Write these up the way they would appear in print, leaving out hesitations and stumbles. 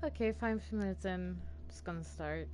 Okay, 5 minutes in. Just gonna start.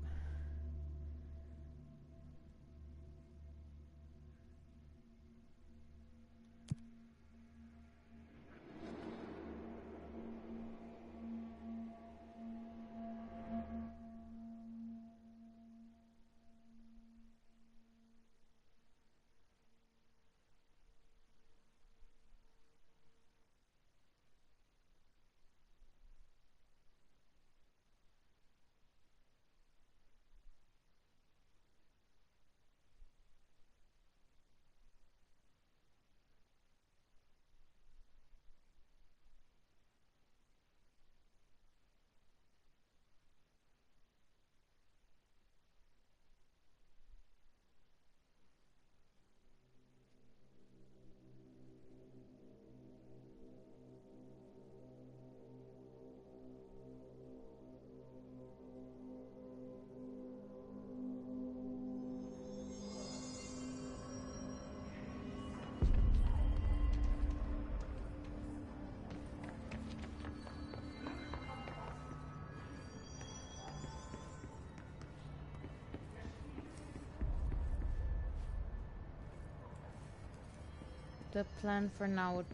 The plan for now would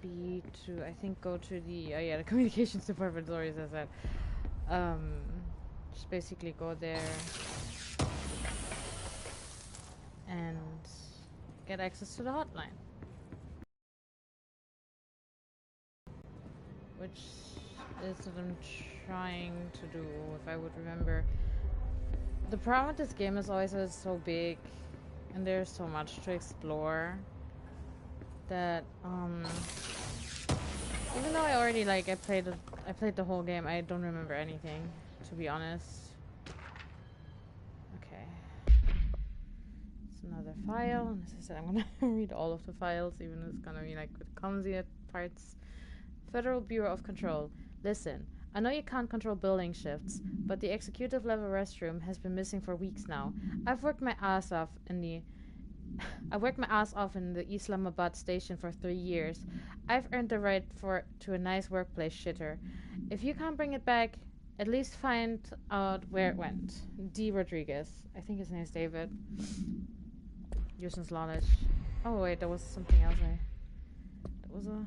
be to, I think, go to the the communications department. Sorry, as I said, um, just basically go there and get access to the hotline, which is what I'm trying to do. If I would remember, the problem with this game is always that it's so big, and there's so much to explore that even though I already I played the whole game, I don't remember anything, to be honest. Okay, it's another file, and as I said, I'm gonna read all of the files, even if it's gonna be with clumsy parts. Federal Bureau of Control. Listen, I know you can't control building shifts, but the executive level restroom has been missing for weeks now. I've worked my ass off in the Islamabad station for 3 years. I've earned the right to a nice workplace, shitter. If you can't bring it back, at least find out where it went. D. Rodriguez. I think his name is David. Uses knowledge. Oh wait, there was something else. That was a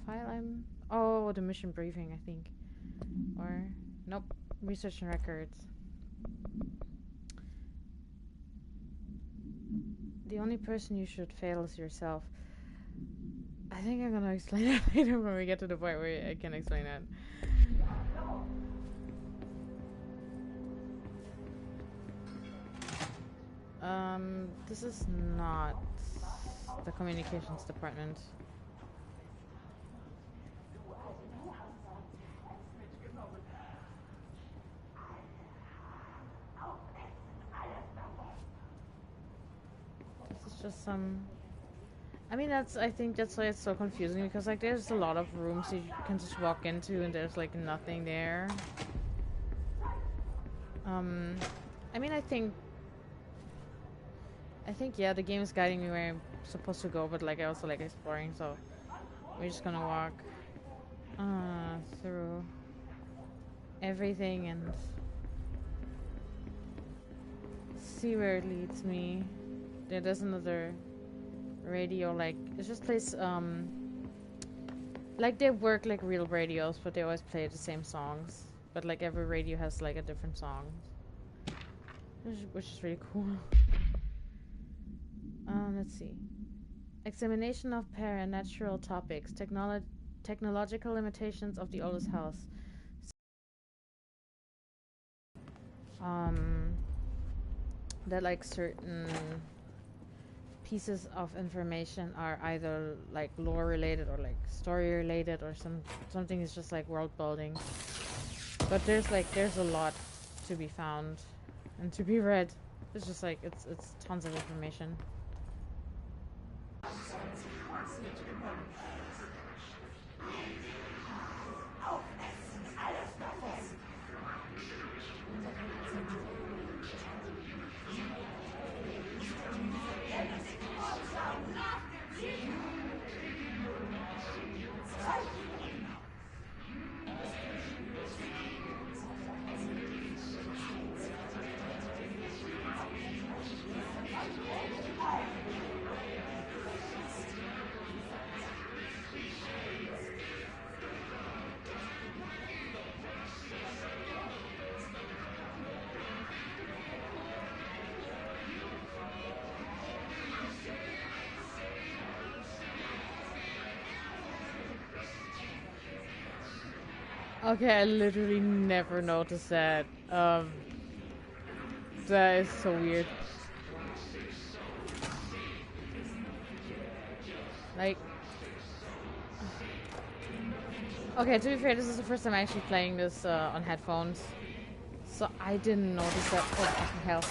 file Oh, the mission briefing, I think. Or nope. Research and records. The only person you should fail is yourself. I think I'm gonna explain that later when we get to the point where I can explain it. This is not the communications department. This is just some... I mean, I think that's why it's so confusing, because there's a lot of rooms you can just walk into and there's nothing there. I mean, I think yeah, the game is guiding me where I'm supposed to go, but I also like exploring, so we're just gonna walk through everything and see where it leads me. There's another radio, it just plays they work like real radios, but they always play the same songs, but every radio has a different song, which is really cool. Let's see. Examination of paranatural topics. Technological limitations of the oldest house. That certain pieces of information are either lore related or story related, or something is just world building. But there's a lot to be found and to be read. It's just it's tons of information. Okay, I literally never noticed that. That is so weird. Like, okay, to be fair, this is the first time I'm actually playing this on headphones. So I didn't notice that. Oh, fucking hell.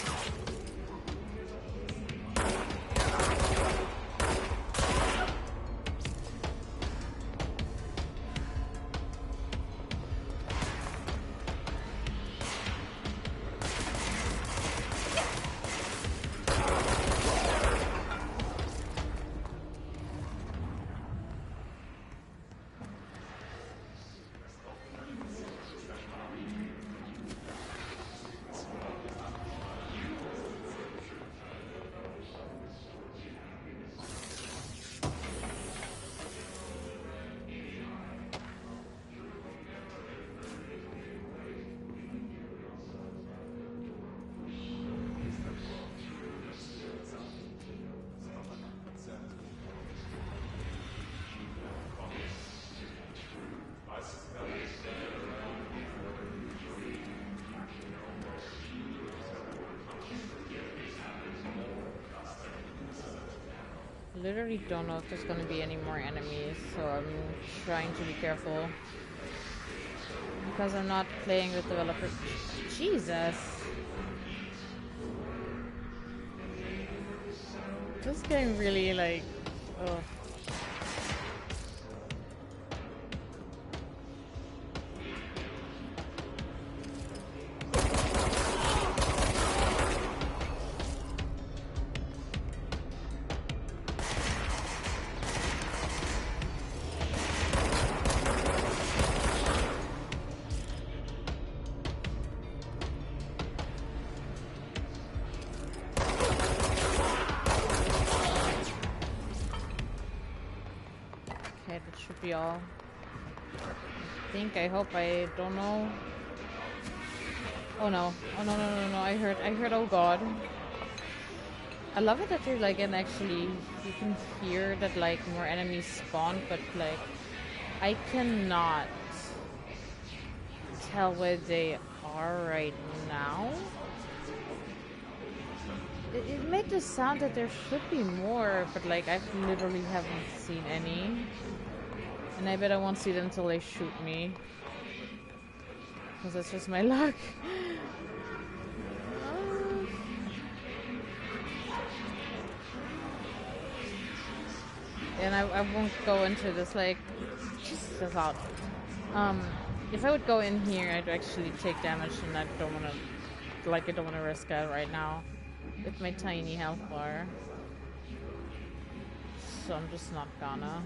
Literally don't know if there's gonna be any more enemies, so I'm trying to be careful. Because I'm not playing with developers. Jesus! This game really like... Ugh. Okay, that should be all. I hope, I don't know. Oh no. Oh no, no, no, no, I heard, oh god. I love it that you're like, and actually, you can hear that like more enemies spawn, but like, I cannot tell where they are right now. It made the sound that there should be more, but like, I literally haven't seen any. And I bet I won't see them until they shoot me. Because that's just my luck. And I won't go into this, like, just out. If I would go in here, I'd actually take damage, and I don't want to, like, I don't want to risk that right now with my tiny health bar. So I'm just not gonna.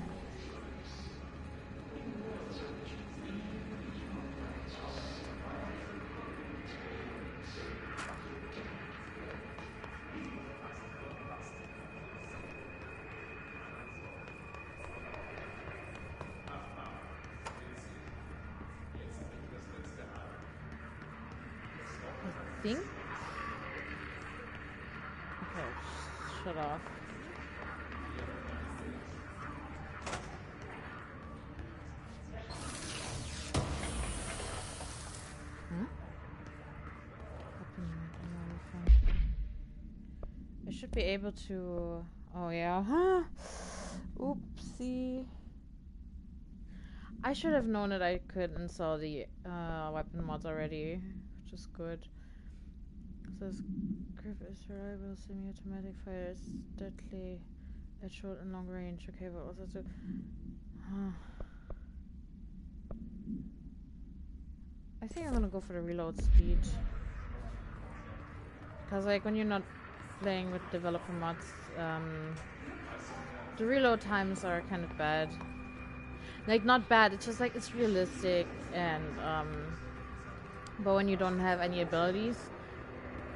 Think? Okay, shut off. I should be able to... Oh yeah. Huh? Oopsie. I should have known that I could install the weapon mods already, which is good. It says grip is reliable, semi-automatic fire is deadly at short and long range. Okay, what was it? I think I'm gonna go for the reload speed. Because like when you're not playing with developer mods, the reload times are kind of bad. Like not bad, it's just like it's realistic, and but when you don't have any abilities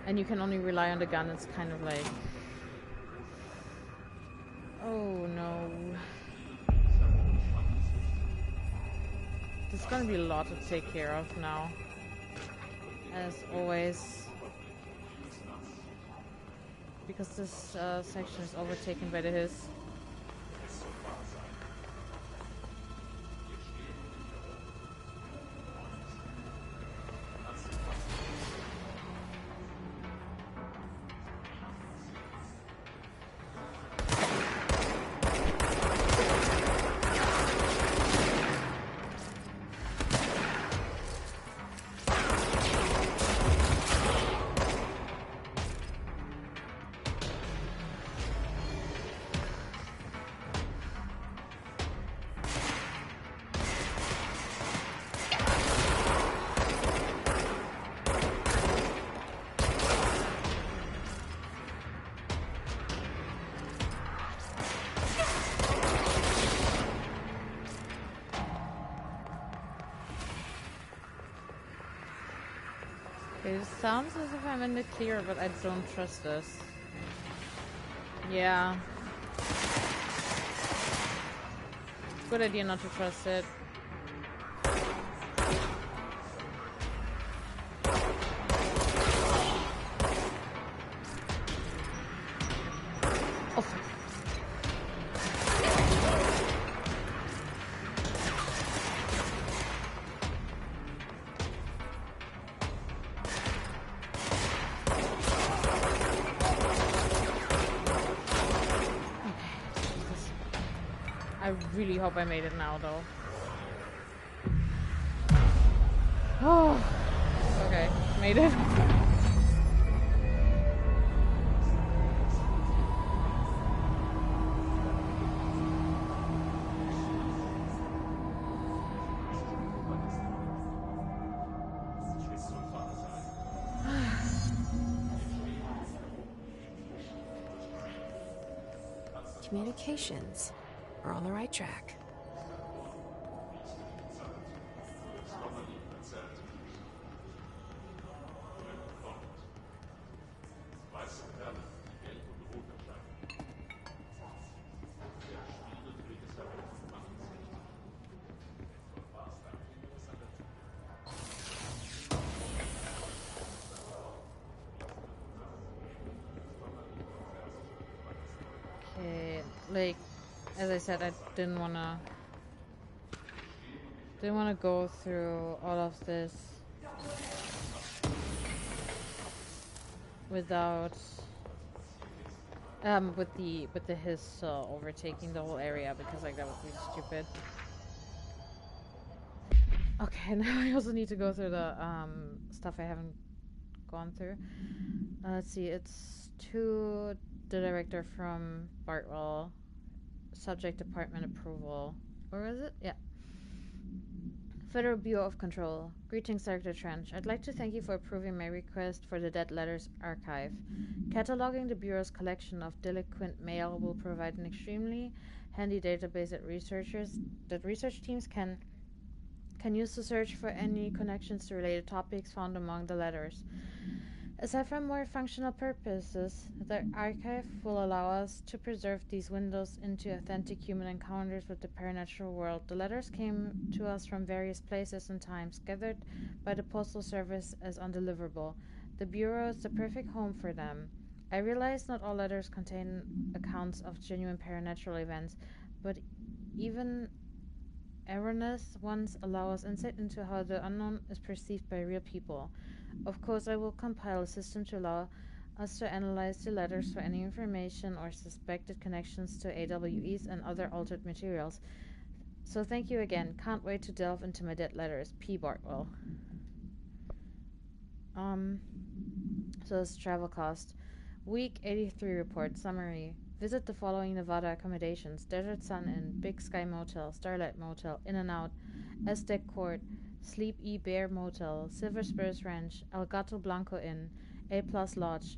and you can only rely on the gun, it's kind of like, oh no. There's gonna be a lot to take care of now, as always, because this section is overtaken by the hiss. It sounds as if I'm in the clear, but I don't trust this. Yeah. Good idea not to trust it. Oh, fuck. I really hope I made it now, though. Oh, okay, made it. Communications. We're on the right track. Okay, like, as I said, I didn't wanna go through all of this without with the hiss overtaking the whole area, because like that would be stupid. Okay, now I also need to go through the stuff I haven't gone through. Let's see, it's to the director from Bartwell, subject department approval. Or is it? Yeah. Federal Bureau of Control. Greetings, Director Trench. I'd like to thank you for approving my request for the Dead Letters Archive. Cataloging the Bureau's collection of delinquent mail will provide an extremely handy database that research teams can use to search for any connections to related topics found among the letters. Aside from more functional purposes, the archive will allow us to preserve these windows into authentic human encounters with the paranatural world. The letters came to us from various places and times, gathered by the Postal Service as undeliverable. The Bureau is the perfect home for them. I realize not all letters contain accounts of genuine paranatural events, but even erroneous ones allow us insight into how the unknown is perceived by real people. Of course, I will compile a system to allow us to analyze the letters for any information or suspected connections to AWEs and other altered materials. So thank you again. Can't wait to delve into my dead letters. P. Bartwell. So it's travel cost. Week 83 report. Summary. Visit the following Nevada accommodations: Desert Sun Inn, Big Sky Motel, Starlight Motel, In and Out, Aztec Court, Sleep E Bear Motel, Silver Spurs Ranch, El Gato Blanco Inn, A Plus Lodge.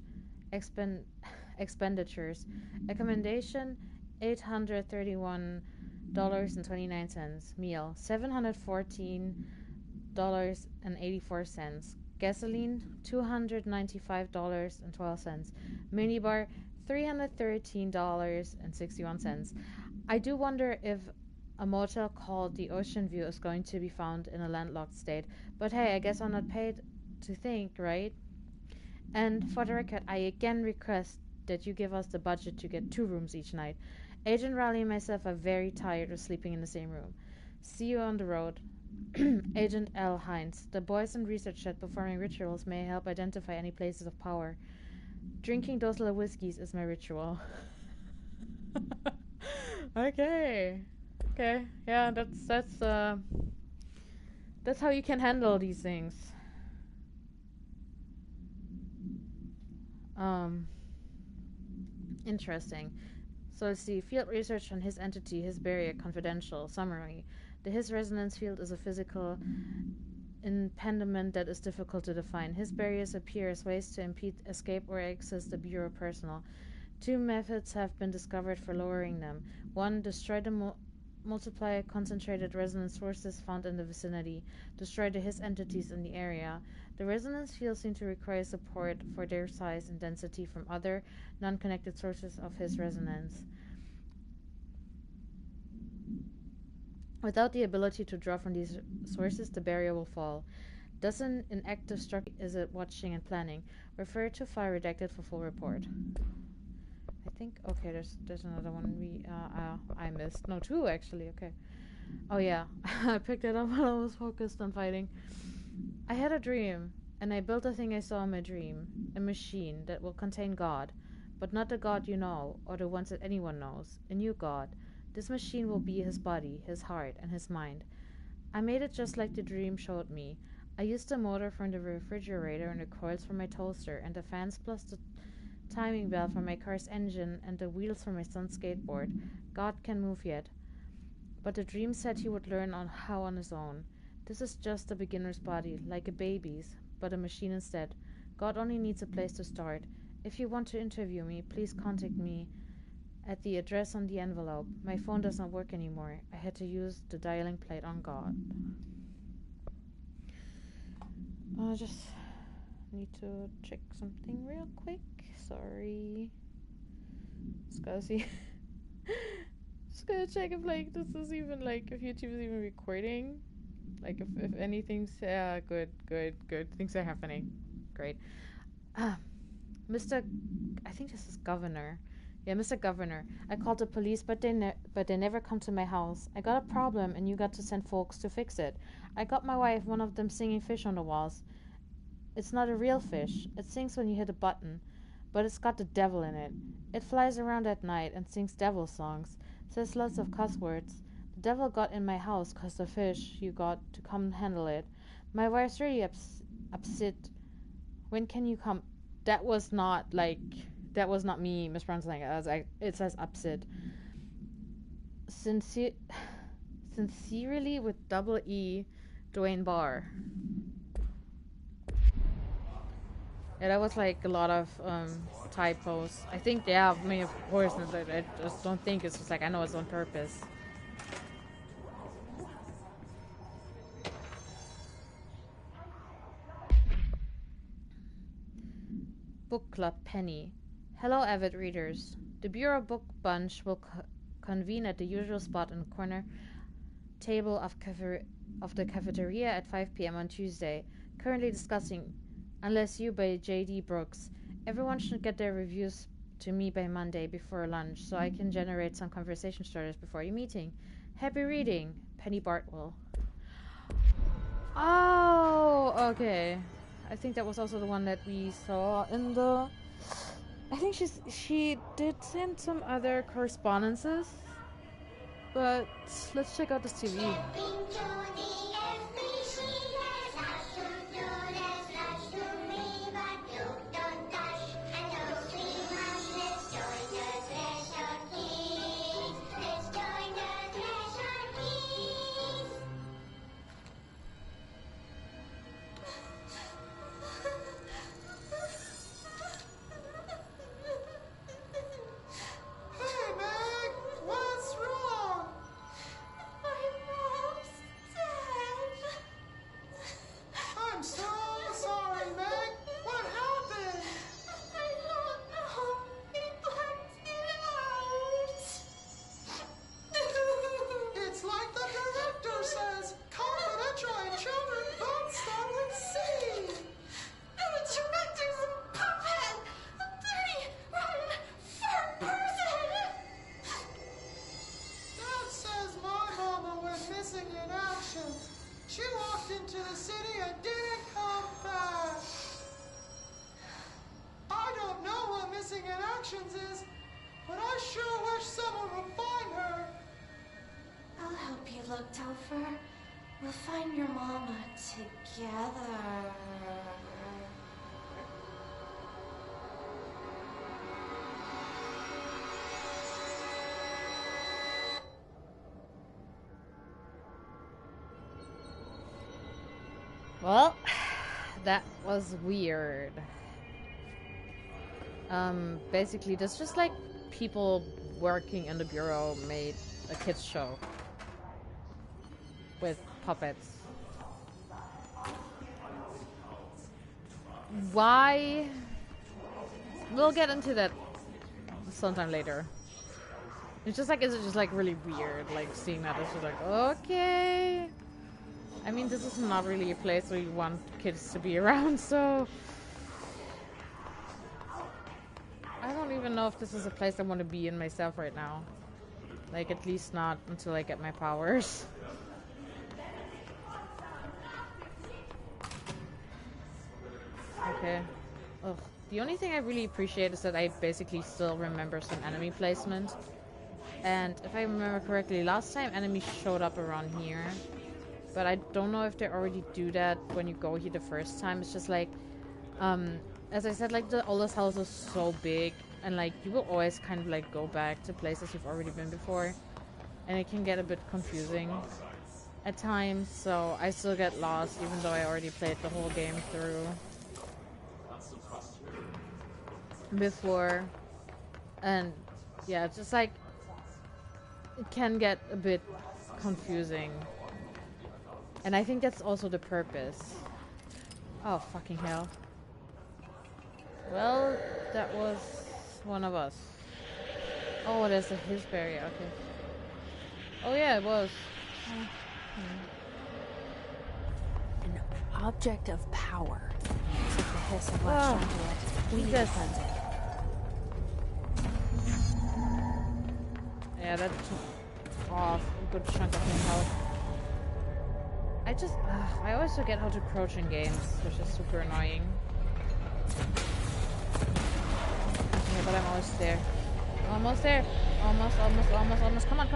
Expenditures. Accommodation $831.29. Meal $714.84. Gasoline $295.12. Minibar $313.61. I do wonder if a motel called the Ocean View is going to be found in a landlocked state. But hey, I guess I'm not paid to think, right? And for the record, I again request that you give us the budget to get 2 rooms each night. Agent Riley and myself are very tired of sleeping in the same room. See you on the road. Agent L. Hines. The boys in research shed performing rituals may help identify any places of power. Drinking those little whiskeys is my ritual. Okay. Okay. Yeah, that's how you can handle these things. Interesting. So let's see. Field research on his entity, his barrier, confidential. Summary. His resonance field is a physical impediment that is difficult to define. His barriers appear as ways to impede escape or access the Bureau personnel. 2 methods have been discovered for lowering them. 1. Destroy the multiply concentrated resonance sources found in the vicinity, destroy the His entities in the area. The resonance fields seem to require support for their size and density from other non-connected sources of His resonance. Without the ability to draw from these sources, the barrier will fall. Doesn't in active structure is it watching and planning? Refer to file redacted for full report. I think okay. There's another one I missed. No, two actually. Okay. Oh yeah, I picked it up while I was focused on fighting. I had a dream, and I built a thing I saw in my dream, a machine that will contain God, but not the God you know or the ones that anyone knows. A new God. This machine will be his body, his heart, and his mind. I made it just like the dream showed me. I used the motor from the refrigerator and the coils from my toaster and the fans plus the timing bell for my car's engine and the wheels for my son's skateboard. God can move yet, but the dream said he would learn on how on his own. This is just a beginner's body, like a baby's, but a machine instead. God only needs a place to start. If you want to interview me, please contact me at the address on the envelope. My phone does not work anymore. I had to use the dialing plate on God. I just need to check something real quick. Sorry. Just gotta see. Just gonna check if like this is even like if YouTube is even recording. Like if anything's good. Things are happening. Great. Mr. I think this is Governor. Yeah, Mr. Governor. I called the police, but they never come to my house. I got a problem, and you got to send folks to fix it. I got my wife one of them singing fish on the walls. It's not a real fish. It sings when you hit a button, but it's got the devil in it. It flies around at night and sings devil songs, says lots of cuss words. The devil got in my house 'cause the fish you got to come handle it. My wife's really upset. When can you come? That was not me mispronouncing it. It says upset. Sincerely with double E, Dwayne Barr. Yeah, that was like a lot of typos. I think I mean of course, I just don't think it's just like I know it's on purpose. Book Club Penny. Hello, avid readers. The Bureau Book Bunch will convene at the usual spot in the corner table of the cafeteria at 5 p.m. on Tuesday. Currently discussing Unless You by J.D. Brooks. Everyone should get their reviews to me by Monday before lunch so I can generate some conversation starters before your meeting. Happy reading, Penny Bartwell. Oh, okay. I think that was also the one that we saw in the... I think she did send some other correspondences, but let's check out this TV. is, but I sure wish someone would find her. I'll help you look, Topher. We'll find your mama together. Well, that was weird. Basically, there's just like people working in the bureau made a kids show. with puppets. Why? We'll get into that sometime later. It's just like really weird, like seeing that. It's just like, okay. I mean, this is not really a place where you want kids to be around, so I don't even know if this is a place I want to be in myself right now. Like, at least not until I get my powers. Okay. Ugh. The only thing I really appreciate is that I basically still remember some enemy placement. And if I remember correctly, last time enemies showed up around here. But I don't know if they already do that when you go here the first time. It's just like, as I said, like the oldest house is so big. And like, you will always kind of like go back to places you've already been before. And it can get a bit confusing at times. So I still get lost even though I already played the whole game through before. And yeah, it's just like, it can get a bit confusing. And I think that's also the purpose. Oh, fucking hell. Well, that was one of us. Oh, there's a his barrier, okay. Oh yeah, it was. An object of power. Looks like the hiss have latched onto it. We need to cleanse it. Yeah, that took off a good chunk of my health. I always forget how to crouch in games, which is super annoying. Okay, but I'm almost there. Almost there. Almost. Come on.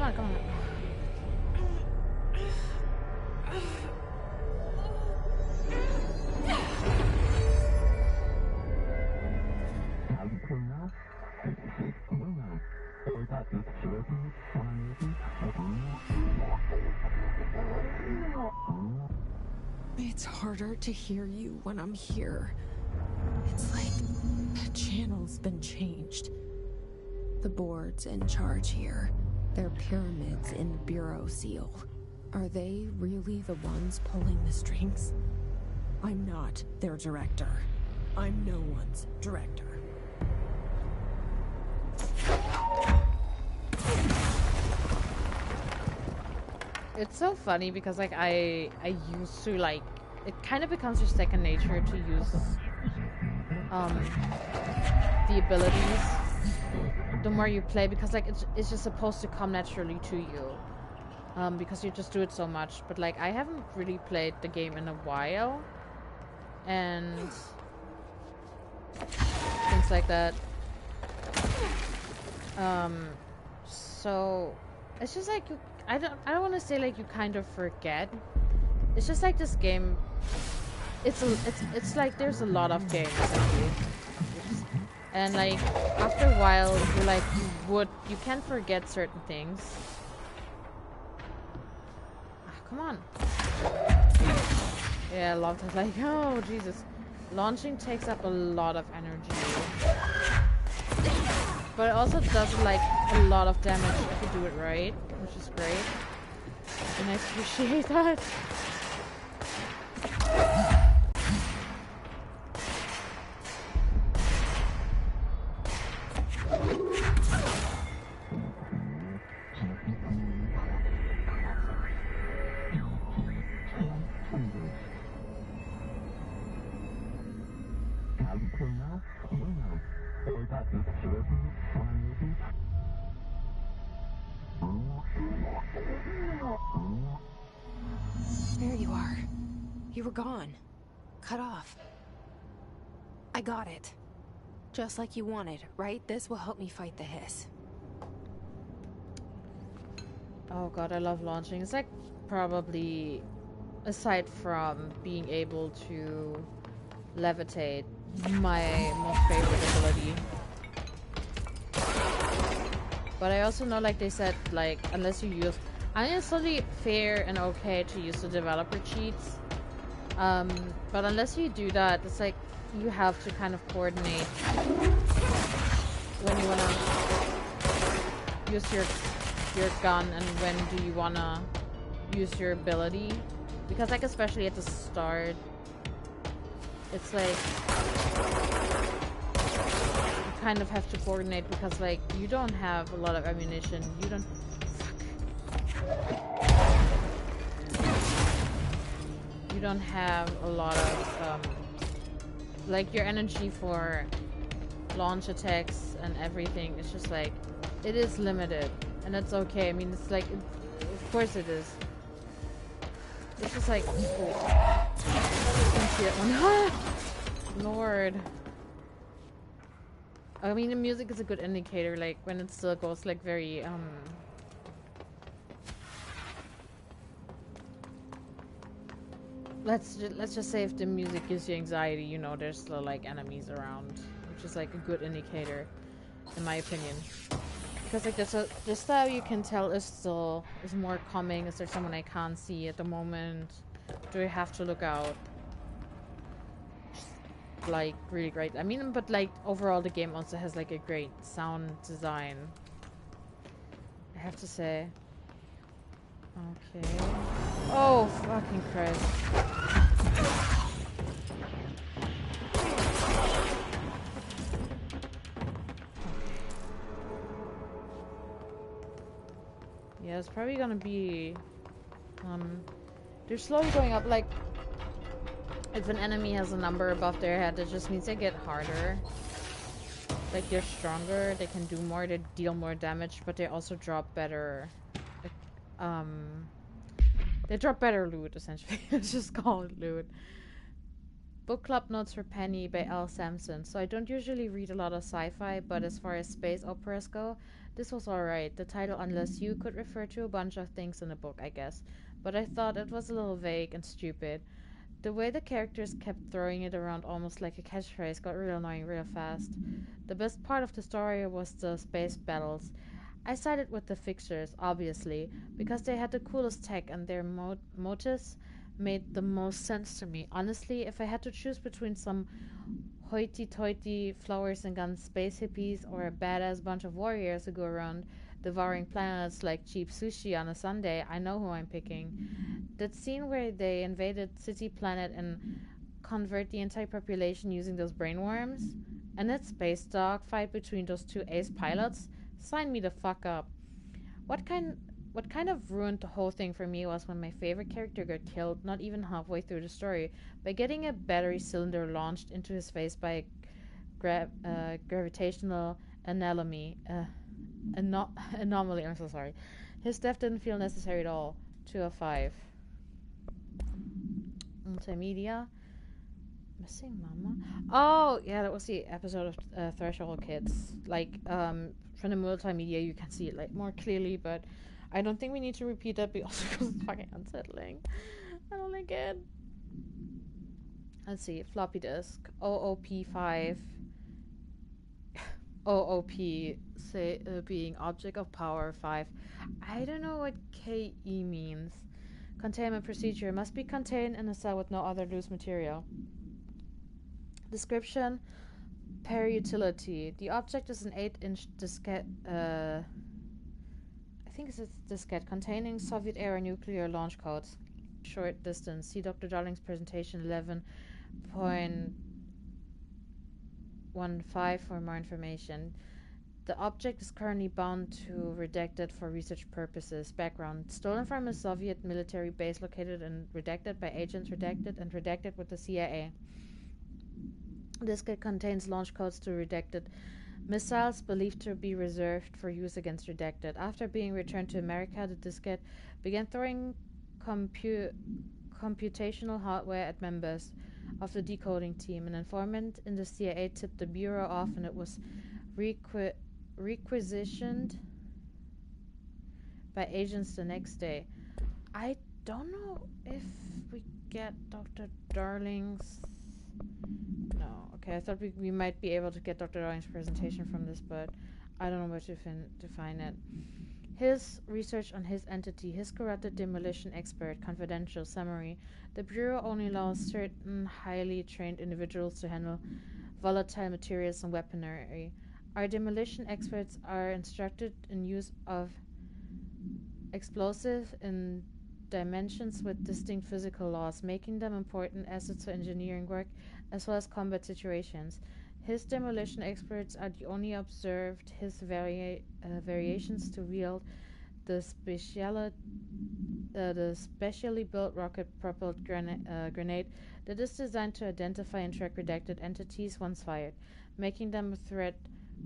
It's harder to hear you when I'm here. It's like the channel's been changed. The board's in charge here. They're pyramids in the Bureau seal. Are they really the ones pulling the strings? I'm not their director. I'm no one's director. It's so funny because like I used to like, it kind of becomes your second nature to use the abilities the more you play, because like it's just supposed to come naturally to you, because you just do it so much. But like I haven't really played the game in a while and things like that, so it's just like I don't want to say like you kind of forget. It's just like this game. It's like there's a lot of games essentially, and like after a while you can forget certain things. Come on. Yeah, love is like, oh Jesus, launching takes up a lot of energy, but it also does like a lot of damage if you do it right, which is great, and I appreciate that. There you are. You were gone. Cut off. I got it. Just like you wanted, right? This will help me fight the hiss. Oh god, I love launching. It's like probably, aside from being able to levitate, my most favorite ability. But I also know, like they said, like unless you use, I think it's totally fair and okay to use the developer cheats. But unless you do that, it's like you have to kind of coordinate when you wanna use your gun and when do you wanna use your ability, because like especially at the start, it's like you kind of have to coordinate because like you don't have a lot of ammunition. You don't. You don't have a lot of like your energy for launch attacks and everything. It's just like it is limited, and that's okay. I mean, it's like of course it is. It's just like oh. I can see that one. Lord. I mean, the music is a good indicator. Like when it still goes like very let's just say if the music gives you anxiety, you know, there's still like enemies around, which is like a good indicator, in my opinion. Because like this how you can tell is more coming. Is there someone I can't see at the moment? Do I have to look out? Like really great. I mean, but like overall the game also has like a great sound design, I have to say. Okay. Oh fucking Christ. Yeah, it's probably gonna be they're slowly going up. Like if an enemy has a number above their head, that just means they get harder. Like they're stronger, they can do more, they deal more damage, but they also drop better. Like, they drop better loot, essentially. Let's just call it loot. Book Club Notes for Penny by L. Sampson. So I don't usually read a lot of sci-fi, but as far as space operas go, this was alright. The title Unless You could refer to a bunch of things in the book, I guess. But I thought it was a little vague and stupid. The way the characters kept throwing it around almost like a catchphrase got real annoying real fast. The best part of the story was the space battles. I sided with the fixers, obviously, because they had the coolest tech and their motives made the most sense to me. Honestly, if I had to choose between some hoity-toity flowers and guns space hippies or a badass bunch of warriors who go around devouring planets like cheap sushi on a Sunday, I know who I'm picking. That scene where they invaded City Planet and convert the entire population using those brainworms, and that space dog fight between those two ace pilots, sign me the fuck up. What kind of ruined the whole thing for me was when my favorite character got killed, not even halfway through the story, by getting a battery cylinder launched into his face by a gravitational anomaly. Anomaly. I'm so sorry. His death didn't feel necessary at all. 205. Multimedia. Missing Mama? Oh, yeah, that was the episode of Threshold Kids. Like, from the multimedia, you can see it like more clearly, but I don't think we need to repeat that because it's fucking unsettling. I don't like it. Let's see, floppy disk, OOP5, OOP, say, being object of power 5. I don't know what KE means. Containment procedure must be contained in a cell with no other loose material. Description: per utility. The object is an 8-inch diskette, I think it's a diskette containing Soviet-era nuclear launch codes. Short distance. See Dr. Darling's presentation 11.15 for more information. The object is currently bound to redacted for research purposes. Background: stolen from a Soviet military base located and redacted by agents redacted and redacted with the CIA. Diskette contains launch codes to redacted missiles believed to be reserved for use against redacted. After being returned to America, the diskette began throwing computational hardware at members of the decoding team. An informant in the CIA tipped the bureau off, and it was requisitioned by agents the next day. I don't know if we get Dr. Darling's... No, okay, I thought we might be able to get Dr. Darling's presentation from this, but I don't know where to find it. His research on his entity, his corrupted demolition expert, confidential summary. The Bureau only allows certain highly trained individuals to handle volatile materials and weaponry. Our demolition experts are instructed in use of explosive in dimensions with distinct physical laws, making them important assets for engineering work as well as combat situations. His demolition experts are the only observed his variations to wield the specially built rocket-propelled grenade that is designed to identify and track redacted entities once fired, making them a threat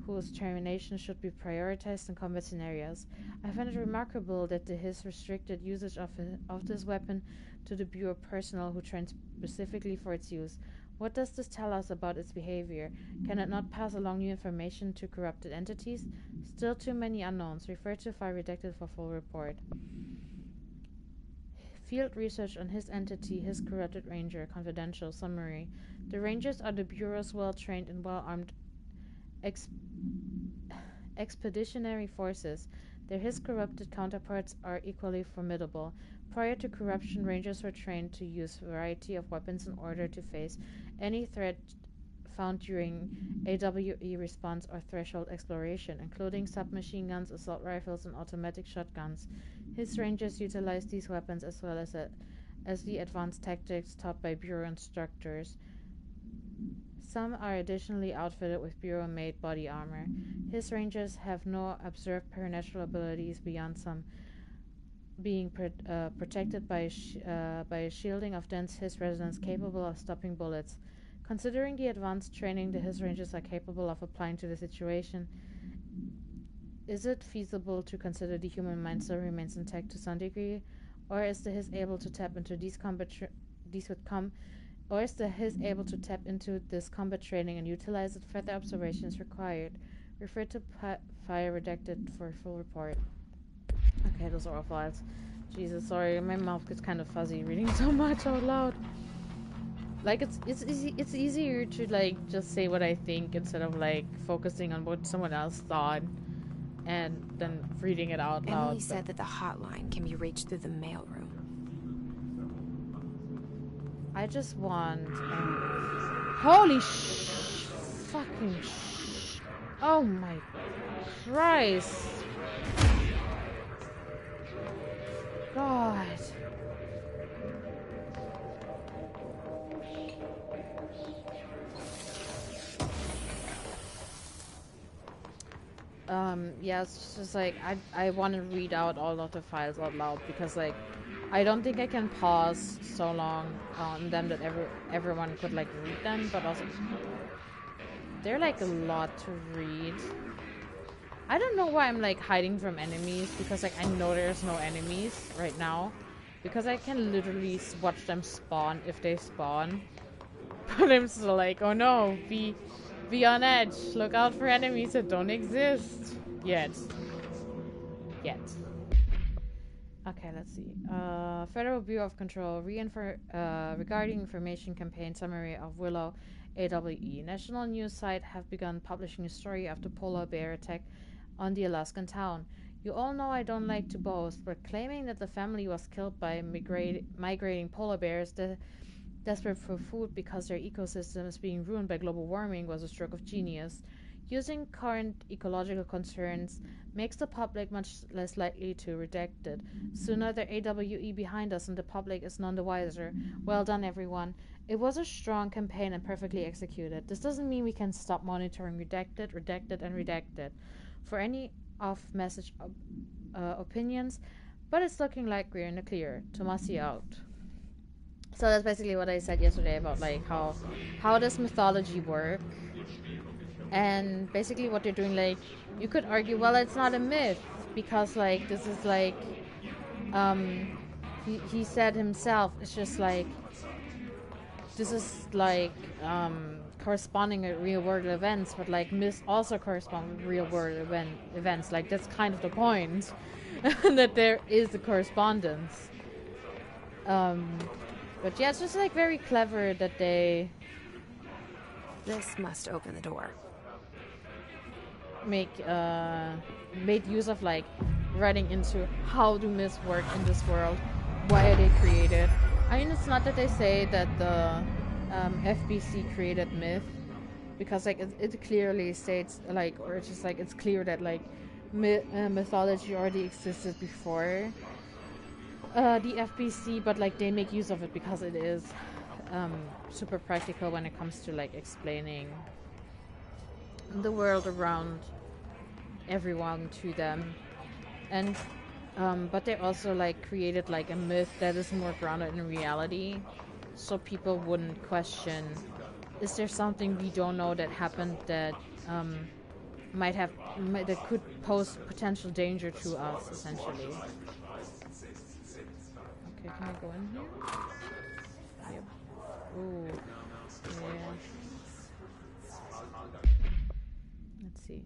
whose termination should be prioritized in combat scenarios. I find it remarkable that his restricted usage of this weapon to the Bureau personnel who trained specifically for its use. What does this tell us about its behavior? Can it not pass along new information to corrupted entities? Still too many unknowns. Refer to file redacted for full report. Field research on his entity, his corrupted ranger. Confidential summary. The rangers are the Bureau's well-trained and well-armed expeditionary forces. His corrupted counterparts are equally formidable. Prior to corruption, rangers were trained to use a variety of weapons in order to face any threat found during AWE response or threshold exploration, including submachine guns, assault rifles, and automatic shotguns. His rangers utilize these weapons as well as the advanced tactics taught by Bureau instructors. Some are additionally outfitted with Bureau-made body armor. His rangers have no observed supernatural abilities beyond some being protected by a shielding of dense His resonance capable of stopping bullets. Considering the advanced training the His rangers are capable of applying to the situation, is it feasible to consider the human mind still remains intact to some degree, or is the His able to tap into this combat training and utilize it? Further observations required. Refer to file redacted for full report. Okay, those are all files. Jesus, sorry, my mouth gets kind of fuzzy reading so much out loud. Like it's easier to like just say what I think instead of like focusing on what someone else thought and then reading it out loud. Emily said that the hotline can be reached through the mailroom. I just want holy fucking oh my Christ. God. Yeah, it's just like I want to read out all of the files out loud because like I don't think I can pause so long on them that everyone could like read them, but also they're like a lot to read. I don't know why I'm like hiding from enemies because like I know there's no enemies right now because I can literally watch them spawn if they spawn. But I'm still like, oh no, be on edge. Look out for enemies that don't exist yet. Okay, let's see. Federal Bureau of Control regarding information campaign summary of Willow AWE. National news site have begun publishing a story after polar bear attack on the Alaskan town. You all know I don't like to boast, but claiming that the family was killed by migrating polar bears desperate for food because their ecosystem is being ruined by global warming was a stroke of genius. Using current ecological concerns makes the public much less likely to redact it. Sooner the AWE behind us and the public is none the wiser. Well done, everyone. It was a strong campaign and perfectly executed. This doesn't mean we can stop monitoring redacted for any off-message opinions, but it's looking like we're in the clear. Tomasi out. So that's basically what I said yesterday about like how does mythology work, and basically what they're doing. Like you could argue, well, it's not a myth because like this is like he said himself, it's just like this is like corresponding with real world events, but like myths also correspond with real world events. Like that's kind of the point that there is a correspondence. But yeah, it's just like very clever that they This must open the door. made use of like writing into how do myths work in this world, why are they created. I mean, it's not that they say that the FBC created myth, because like it clearly states like, or it's just like it's clear that like mythology already existed before the FBC, but like they make use of it because it is super practical when it comes to like explaining the world around everyone to them. And but they also like created like a myth that is more grounded in reality, so people wouldn't question, is there something we don't know that happened that that could pose potential danger to us, essentially. Okay, can I go in here? Yep. Ooh. Yeah. Let's see.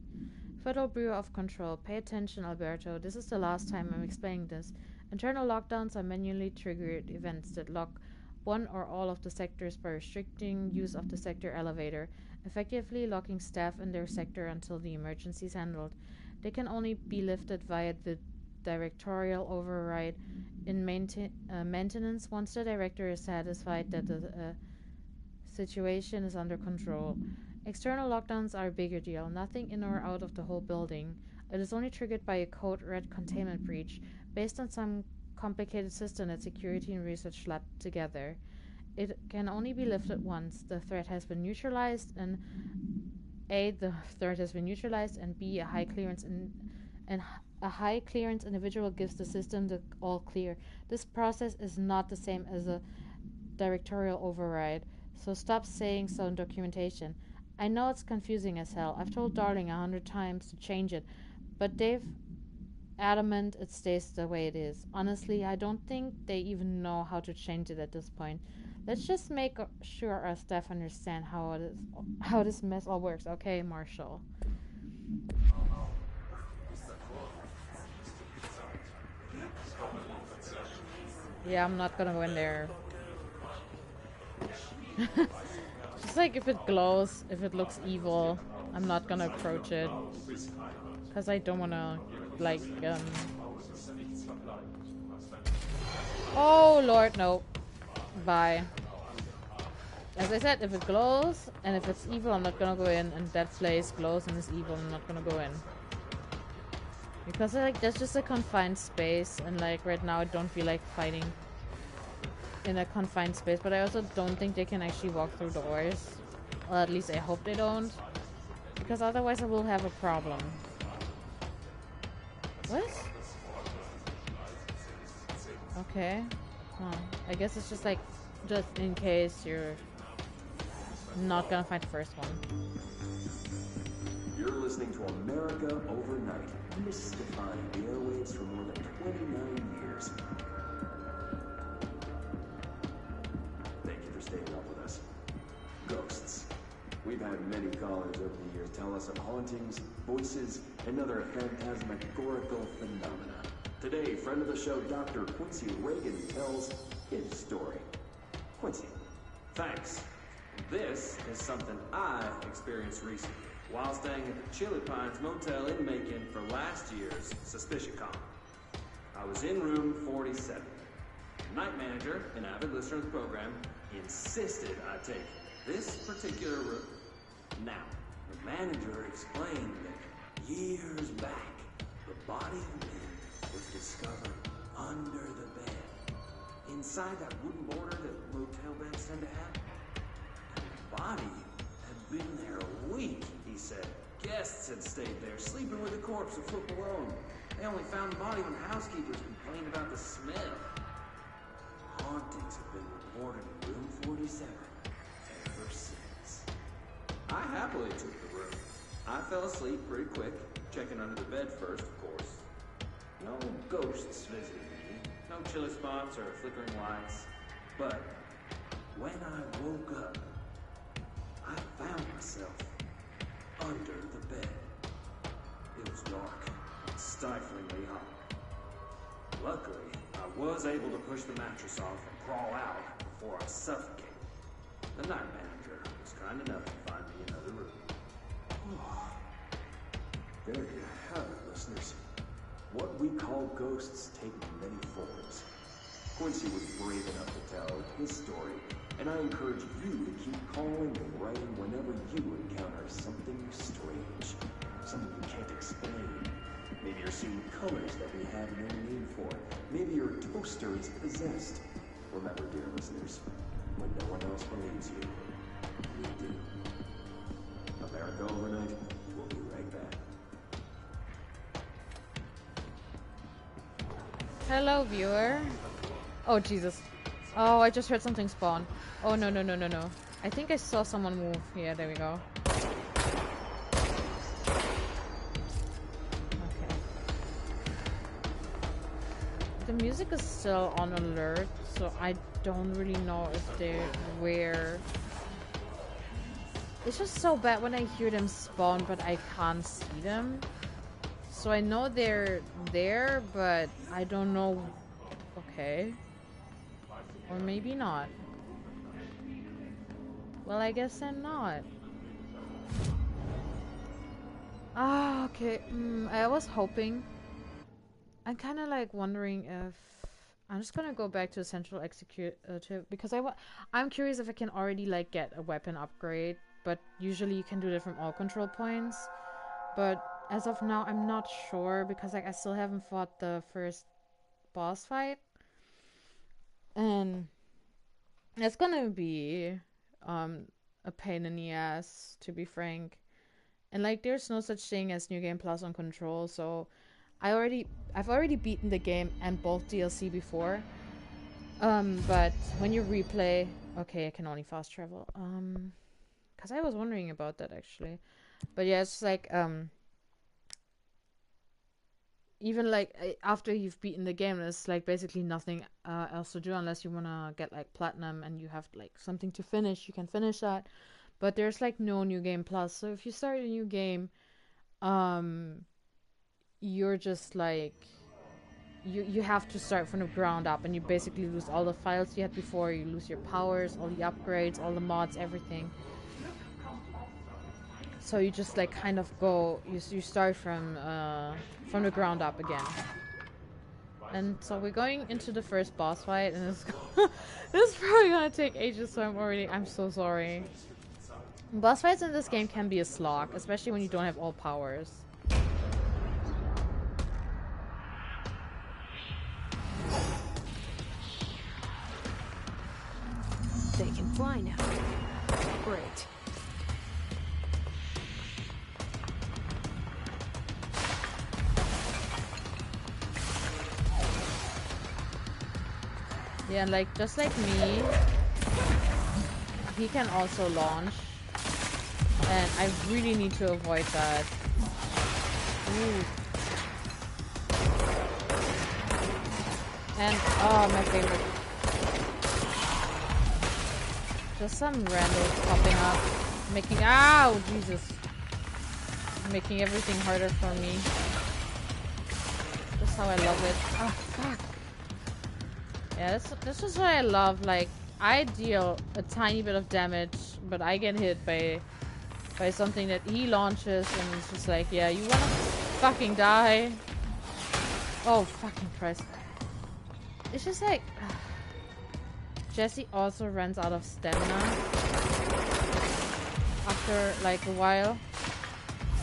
Federal Bureau of Control. Pay attention, Alberto. This is the last time I'm explaining this. Internal lockdowns are manually triggered events that lock one or all of the sectors by restricting use of the sector elevator, effectively locking staff in their sector until the emergency is handled. They can only be lifted via the directorial override in maintenance once the director is satisfied that the situation is under control. External lockdowns are a bigger deal, nothing in or out of the whole building. It is only triggered by a code red containment breach, based on some complicated system that security and research slapped together. It can only be lifted once the threat has been neutralized, and A, the threat has been neutralized, and B, a high clearance individual gives the system the all clear. This process is not the same as a directorial override, so stop saying so in documentation. I know it's confusing as hell. I've told Darling 100 times to change it, but Dave adamant it stays the way it is. Honestly, I don't think they even know how to change it at this point. Let's just make sure our staff understand how this mess all works. Okay, Marshall. Yeah, I'm not gonna go in there. Just like if it glows, if it looks evil, I'm not gonna approach it. Because I don't wanna, like, Oh, Lord, no. Bye. As I said, if it glows, and if it's evil, I'm not gonna go in, and that place glows and is evil, I'm not gonna go in. Because, like, that's just a confined space, and, like, right now I don't feel like fighting in a confined space, but I also don't think they can actually walk through doors. Or at least I hope they don't. Because otherwise I will have a problem. What? Okay. Huh. I guess it's just like, just in case you're not gonna find the first one. You're listening to America Overnight, mystifying the airwaves for more than 29 years. Thank you for staying up with us. Ghosts. We've had many callers over the years tell us of hauntings, voices, and other phantasmagorical phenomena. Today, friend of the show, Dr. Quincy Reagan, tells his story. Quincy. Thanks. This is something I experienced recently while staying at the Chili Pines Motel in Macon for last year's SuspiciaCon. I was in room 47. The night manager, an avid listener of the program, insisted I take this particular room. Now, the manager explained that years back, the body of man was discovered under the bed, inside that wooden border that motel beds tend to have. And the body had been there a week, he said. Guests had stayed there, sleeping with the corpse a foot below them. They only found the body when housekeepers complained about the smell. Hauntings have been reported in room 47 ever since. I happily took the room. I fell asleep pretty quick, checking under the bed first, of course. No ghosts visited me, no chilly spots or flickering lights. But when I woke up, I found myself under the bed. It was dark and stiflingly hot. Luckily, I was able to push the mattress off and crawl out before I suffocated. The night manager was kind enough to find me another room. Oh. There you have it, listeners. What we call ghosts take many forms. Quincy was brave enough to tell his story, and I encourage you to keep calling and writing whenever you encounter something strange, something you can't explain. Maybe you're seeing colors that we have no name for. Maybe your toaster is possessed. Remember, dear listeners, when no one else believes you, we do. America Overnight, we'll be right back. Hello, viewer. Oh, Jesus. Oh, I just heard something spawn. Oh, no, no, no, no, no. I think I saw someone move. Yeah, there we go. Okay. The music is still on alert, so I don't really know if they're where. It's just so bad when I hear them spawn, but I can't see them. So I know they're there, but I don't know. Okay. Or maybe not. Well, I guess I'm not. Ah, okay. I was hoping. I'm kind of like wondering if I'm just gonna go back to Central Executive because I'm curious if I can already like get a weapon upgrade. But usually you can do that from all control points. But as of now, I'm not sure because like I still haven't fought the first boss fight, and it's gonna be a pain in the ass, to be frank. And like there's no such thing as New Game Plus on control, so I've already beaten the game and both DLC before. But when you replay, okay, I can only fast travel. Cause I was wondering about that actually. But yeah, it's like even like after you've beaten the game, there's like basically nothing else to do unless you wanna get like platinum and you have like something to finish. You can finish that, but there's like no New Game Plus. So if you start a new game, you're just like you have to start from the ground up, and you basically lose all the files you had before. You lose your powers, all the upgrades, all the mods, everything. So you just like kind of go. You start from the ground up again. And so we're going into the first boss fight, and this is probably gonna take ages. So I'm so sorry. Boss fights in this game can be a slog, especially when you don't have all powers. They can fly now. Great. Yeah, and like just like me, he can also launch, and I really need to avoid that. Ooh. And oh, my favorite. Just some randos popping up, making Jesus, making everything harder for me. Just how I love it. Oh fuck. Yeah, this is what I love. Like, I deal a tiny bit of damage, but I get hit by something that he launches, and it's just like, yeah, you wanna fucking die? Oh fucking Christ! It's just like Jesse also runs out of stamina after like a while,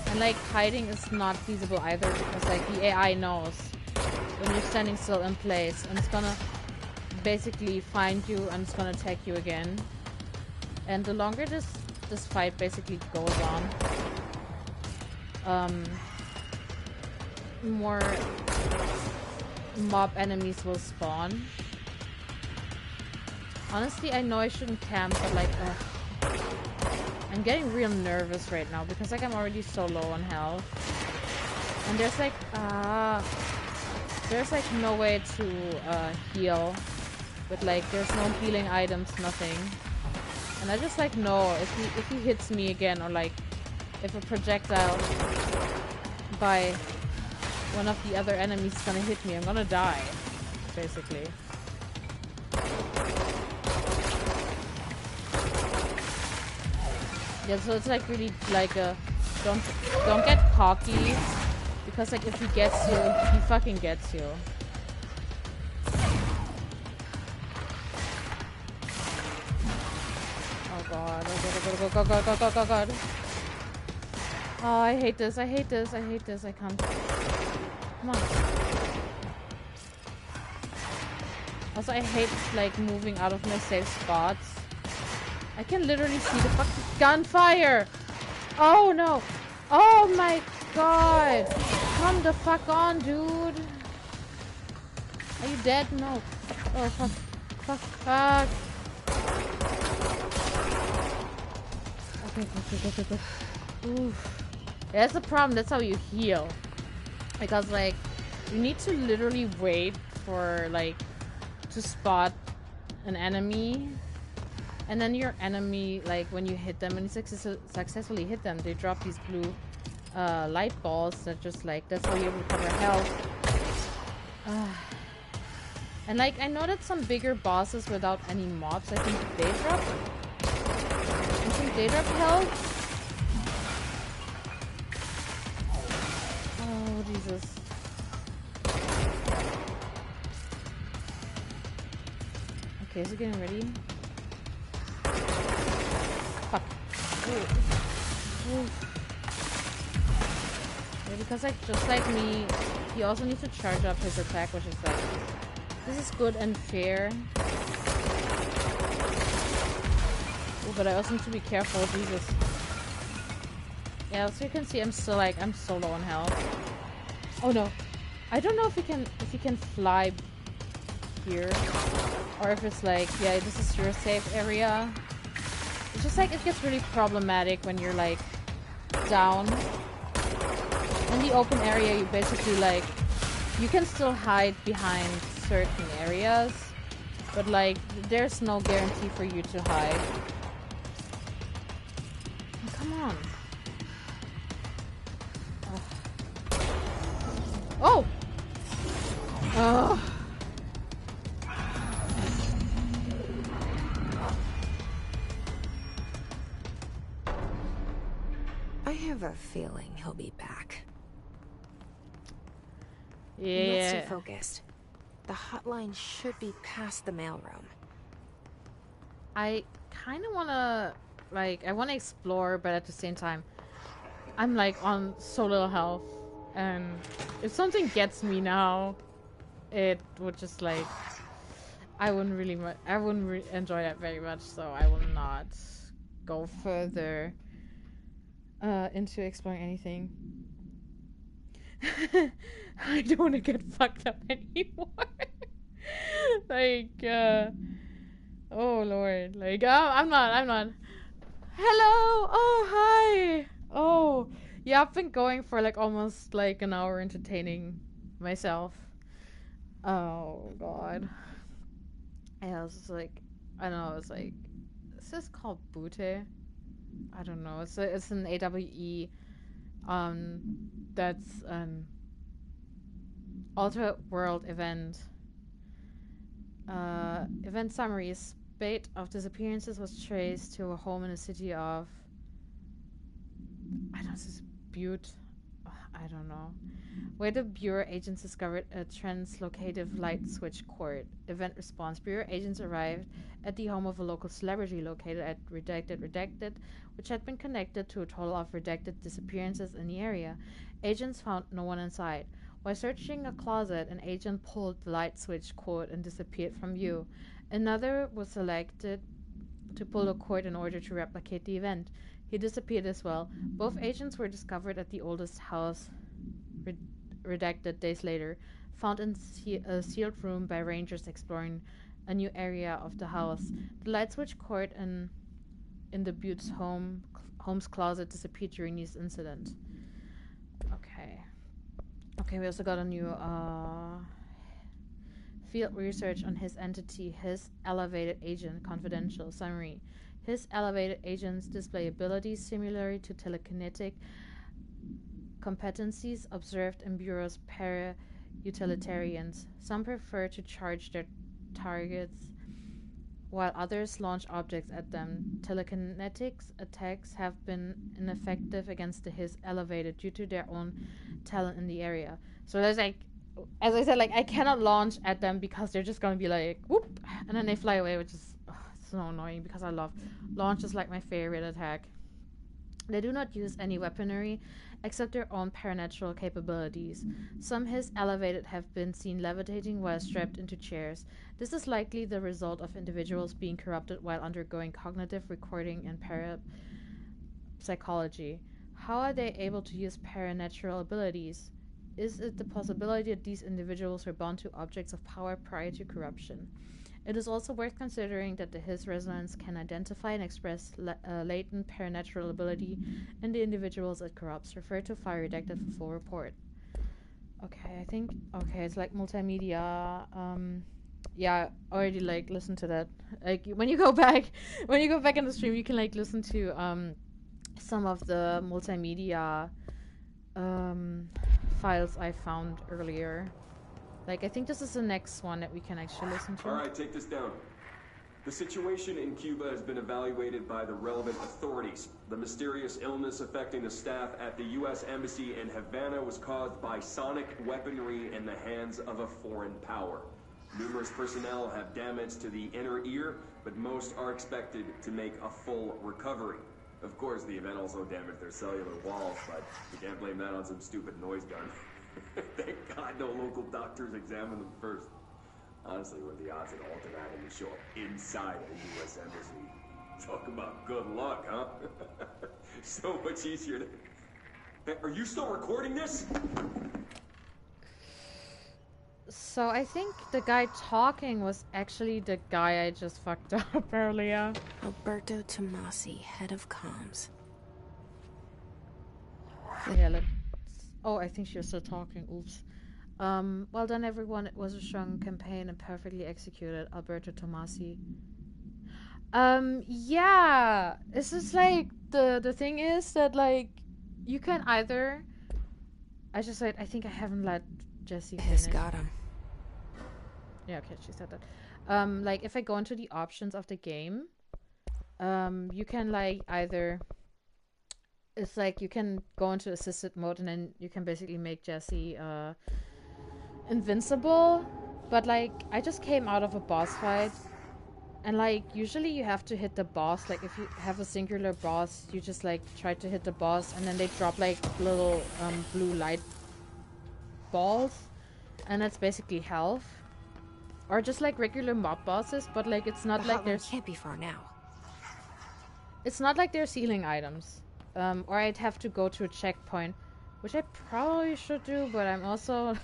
and like hiding is not feasible either because like the AI knows when you're standing still in place, and it's gonna basically find you and it's gonna attack you again. And the longer this fight basically goes on, more mob enemies will spawn. Honestly, I know I shouldn't camp, but like I'm getting real nervous right now because like I'm already so low on health, and there's like no way to heal. But like, there's no healing items, nothing. And I just like know if he hits me again, or like if a projectile by one of the other enemies is gonna hit me, I'm gonna die, basically. Yeah, so it's like really like a don't get cocky, because like if he gets you, he fucking gets you. God, oh god. Oh, I hate this, I can't. Come on. Also, I hate, like, moving out of my safe spots. I can literally see the fucking gunfire! Oh, no! Oh, my God! Come the fuck on, dude! Are you dead? No. Oh, fuck. Fuck. Fuck. Okay. Oof. Yeah, that's the problem. That's how you heal. Because, like, you need to literally wait for, like, to spot an enemy. And then your enemy, like, when you hit them and you successfully hit them, they drop these blue light balls that just, like, that's how you recover health. And, like, I know that some bigger bosses without any mobs, I think they drop health. Oh, Jesus. Okay, is it getting ready? Fuck. Ooh. Yeah, because, like, just like me, he also needs to charge up his attack, which is, like, this is good and fair. Ooh, but I also need to be careful, Jesus. Yeah, so you can see I'm still, like, I'm so low on health. Oh no. I don't know if you can fly here. Or if it's like, yeah, this is your safe area. It's just like, it gets really problematic when you're, like, down. In the open area, you basically, like, you can still hide behind certain areas. But, like, there's no guarantee for you to hide. Oh, come on. Oh! Oh! I have a feeling he'll be back. Yeah. Let's stay focused. The hotline should be past the mailroom. I kind of want to, like, I want to explore, but at the same time, I'm, like, on so little health. And if something gets me now, it would just, like, I wouldn't really enjoy that very much, so I will not go further into exploring anything. I don't want to get fucked up anymore. Like, oh lord, like, I'm not. Hello, oh hi. Oh, yeah, I've been going for like almost like an hour entertaining myself. Oh god. Yeah, I was just like, I don't know, it's like, is this called Butte? I don't know. It's an AWE. That's an alternate world event. Event summary: spate of disappearances was traced to a home in the city of, I don't know, this is Butte. I don't know. Where the Bureau agents discovered a translocative light switch cord. Event response: Bureau agents arrived at the home of a local celebrity located at Redacted, which had been connected to a total of redacted disappearances in the area. Agents found no one inside. While searching a closet, an agent pulled the light switch cord and disappeared from view. Another was selected to pull the cord in order to replicate the event. He disappeared as well. Both agents were discovered at the oldest house, redacted days later, found in a sealed room by rangers exploring a new area of the house. The light switch cord in the Butte's home's closet disappeared during this incident. Okay, we also got a new field research on his entity, his elevated agent, confidential summary. His elevated agents display abilities similar to telekinetic competencies observed in Bureau's para-utilitarians. Some prefer to charge their targets, while others launch objects at them. Telekinetics attacks have been ineffective against his elevated due to their own talent in the area. So there's like, as I said, like, I cannot launch at them because they're just gonna be like, whoop, and then they fly away, which is so annoying because I love launch is like my favorite attack. They do not use any weaponry accept their own paranatural capabilities. Some his elevated have been seen levitating while strapped into chairs. This is likely the result of individuals being corrupted while undergoing cognitive recording and parapsychology. How are they able to use paranatural abilities? Is it the possibility that these individuals were bound to objects of power prior to corruption? It is also worth considering that the His resonance can identify and express latent paranatural ability in the individuals it corrupts. Refer to file redacted for full report. Okay, I think it's like multimedia. Yeah, already like listen to that. Like when you go back in the stream, you can like listen to some of the multimedia files I found earlier. Like, I think this is the next one that we can actually listen to. Alright, take this down. The situation in Cuba has been evaluated by the relevant authorities. The mysterious illness affecting the staff at the U.S. Embassy in Havana was caused by sonic weaponry in the hands of a foreign power. Numerous personnel have damage to the inner ear, but most are expected to make a full recovery. Of course, the event also damaged their cellular walls, but you can't blame that on some stupid noise gun. Thank God no local doctors examined them first. Honestly, what are the odds that Alton having to show up inside a U.S. embassy? Talk about good luck, huh? So much easier to... Hey, are you still recording this? So I think the guy talking was actually the guy I just fucked up earlier. Alberto Tomasi, head of comms. Yeah, let's... Oh, I think she was still talking. Oops. Well done, everyone. It was a strong campaign and perfectly executed. Alberto Tomasi. Yeah. It's just like, the thing is that, like, you can either... I think I haven't let Jesse finish. Got him. Yeah, okay, she said that. Like, if I go into the options of the game, you can, like, either... It's like you can go into assisted mode and then you can basically make Jesse invincible. But like, I just came out of a boss fight and like usually you have to hit the boss. Like if you have a singular boss, you just like try to hit the boss and then they drop like little blue light balls, and that's basically health. Or just like regular mob bosses, but like it's not like there's... can't be far now. It's not like there's healing items. Or I'd have to go to a checkpoint, which I probably should do, but I'm also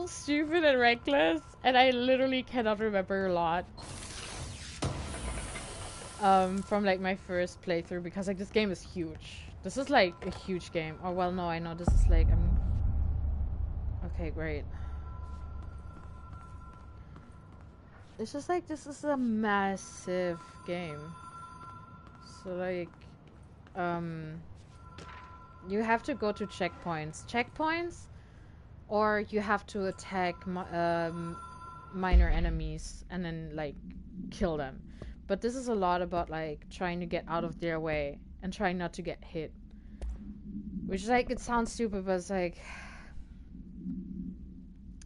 stupid and reckless, and I literally cannot remember a lot from like my first playthrough, because like this game is huge. This is like a huge game. Oh well, no, I know this is like okay, great. It's just like this is a massive game, so like. You have to go to checkpoints, or you have to attack minor enemies and then like kill them. But this is a lot about like trying to get out of their way and trying not to get hit, which like it sounds stupid, but it's like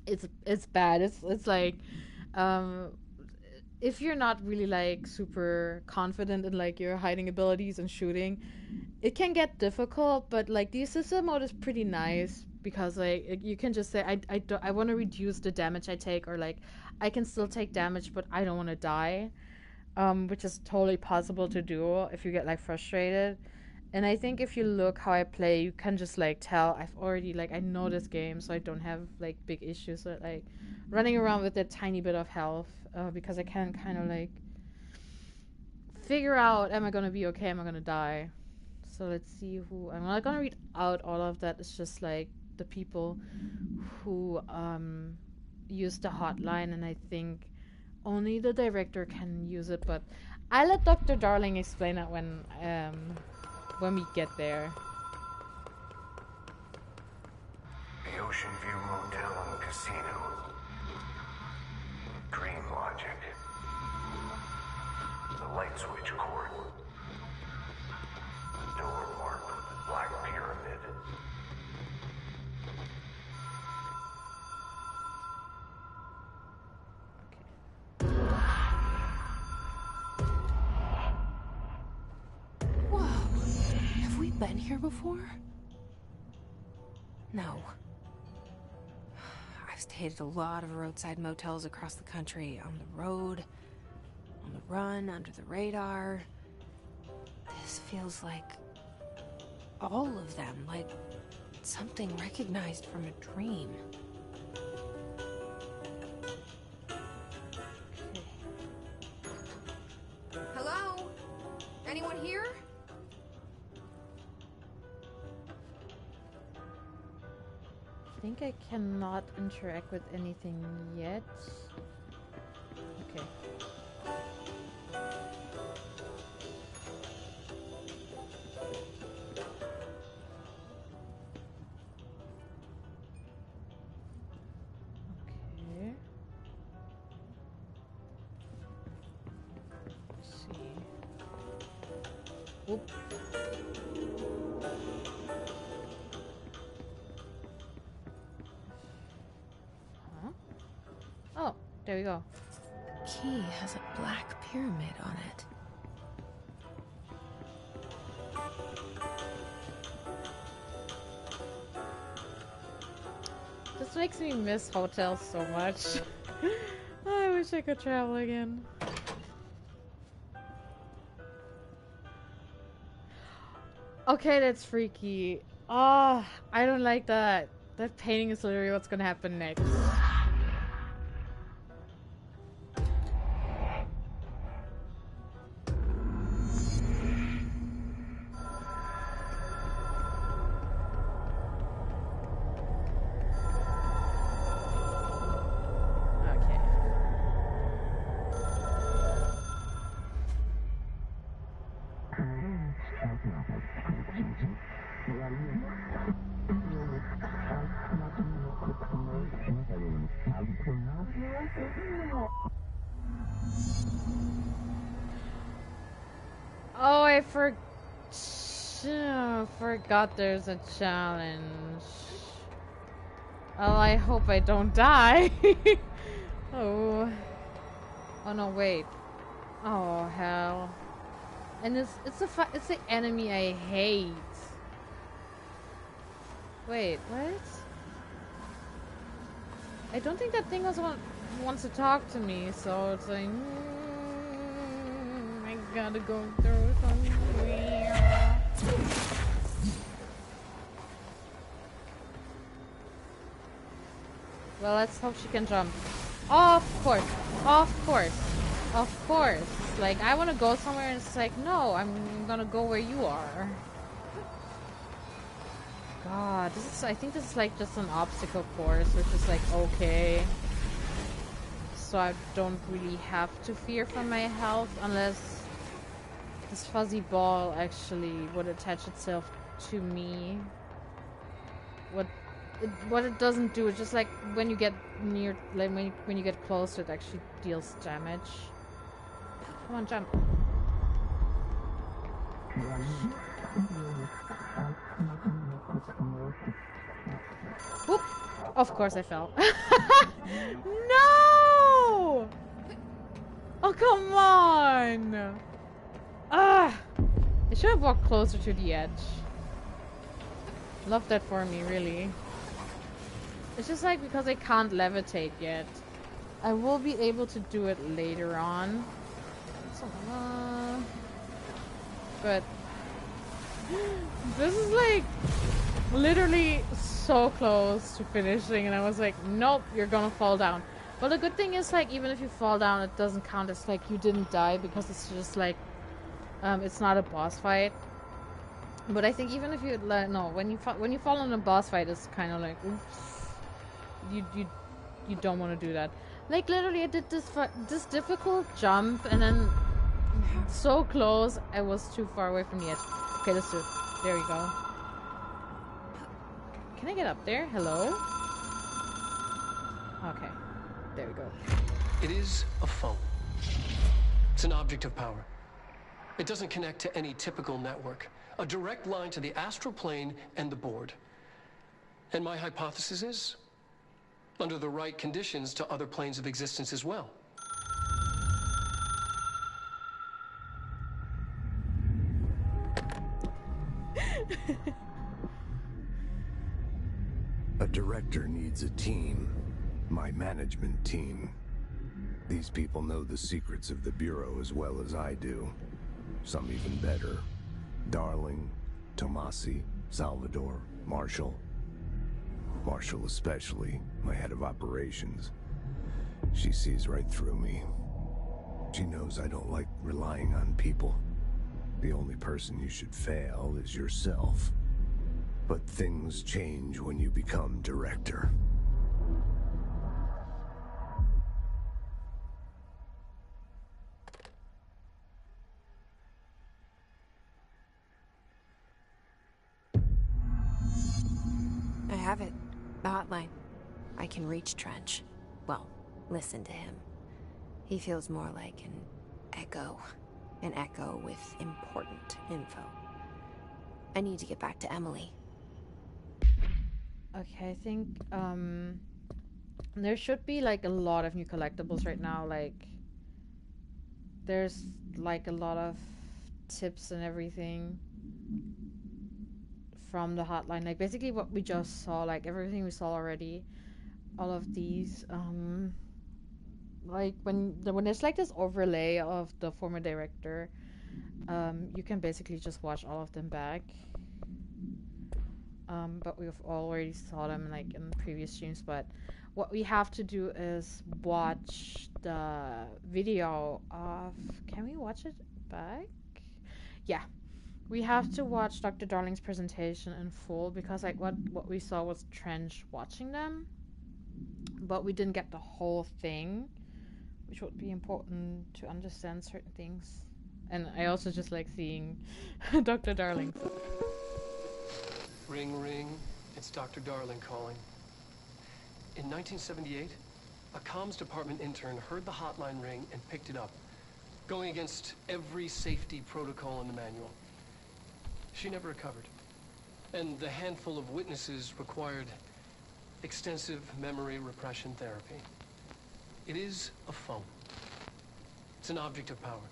it's bad. It's like if you're not really like super confident in like your hiding abilities and shooting, it can get difficult. But like the assisted mode is pretty nice because like you can just say I want to reduce the damage I take, or like I can still take damage but I don't want to die, which is totally possible to do if you get like frustrated. And I think if you look how I play, you can just like tell I've already like I know this game, so I don't have like big issues with like running around with a tiny bit of health, because I can kind of like figure out, am I gonna be okay, am I gonna die. So let's see who... I'm not gonna read out all of that. It's just like the people who use the hotline, and I think only the director can use it, but I'll let Dr. Darling explain that when we get there. The Ocean View Motel and Casino. Dream Logic. The light switch cord. Door marked with the Black Pyramid. Whoa. Have we been here before? No. I've stayed at a lot of roadside motels across the country, on the road, on the run, under the radar. This feels like all of them, like something recognized from a dream. Hello? Anyone here? I think I cannot interact with anything yet. Okay. Okay. Let's see. Oop. Oh, there we go. Key has a black pyramid on it. This makes me miss hotels so much. I wish I could travel again. Okay, that's freaky. Ah, I don't like that. That painting is literally what's gonna happen next. Okay. Oh, forgot there's a challenge. Oh, I hope I don't die. Oh. Oh no, wait. Oh hell. And it's the enemy I hate. Wait, what? I don't think that thing wants to talk to me, so it's like I gotta go through somewhere. Well, let's hope she can jump. Of course. Of course. Of course. Like, I want to go somewhere and it's like, no, I'm gonna go where you are. God, I think this is like just an obstacle course, which is like, okay. So I don't really have to fear for my health unless this fuzzy ball actually would attach itself to me. What it doesn't do, it's just like when you get near, like when you get closer, it actually deals damage. Come on, jump. Whoop! Of course I fell. No! Oh, come on! Ah! I should have walked closer to the edge. Love that for me, really. It's just like because I can't levitate yet. I will be able to do it later on. But this is like literally so close to finishing and I was like, nope, you're gonna fall down. But the good thing is, like, even if you fall down, it doesn't count as like you didn't die because it's just like it's not a boss fight. But I think even if you no, when you fall in a boss fight, it's kind of like, oops. You don't want to do that. Like, literally, I did this difficult jump and then so close, I was too far away from the edge. Okay, let's do it. There we go. Can I get up there? Hello? Okay. There we go. It is a phone. It's an object of power. It doesn't connect to any typical network. A direct line to the astral plane and the board. And my hypothesis is, under the right conditions, to other planes of existence as well. A director needs a team. My management team. These people know the secrets of the Bureau as well as I do. Some even better. Darling, Tomasi, Salvador, Marshall. Marshall especially, my head of operations. She sees right through me. She knows I don't like relying on people. The only person you should fail is yourself. But things change when you become director. I have it. The hotline. I can reach Trench. Well, listen to him. He feels more like an echo. An echo with important info. I need to get back to Emily. Okay, I think there should be like a lot of new collectibles right now. Like there's like a lot of tips and everything from the hotline. Like basically what we just saw, like everything we saw already. All of these like when there's like this overlay of the former director, you can basically just watch all of them back. But we've already saw them like in previous streams. But what we have to do is watch the video of. Can we watch it back? Yeah, we have to watch Dr. Darling's presentation in full because like what we saw was Trench watching them, but we didn't get the whole thing, which would be important to understand certain things. And I also just like seeing Dr. Darling. So. Ring, ring. It's Dr. Darling calling. In 1978, a comms department intern heard the hotline ring and picked it up, going against every safety protocol in the manual. She never recovered. And the handful of witnesses required extensive memory repression therapy. It is a phone. It's an object of power.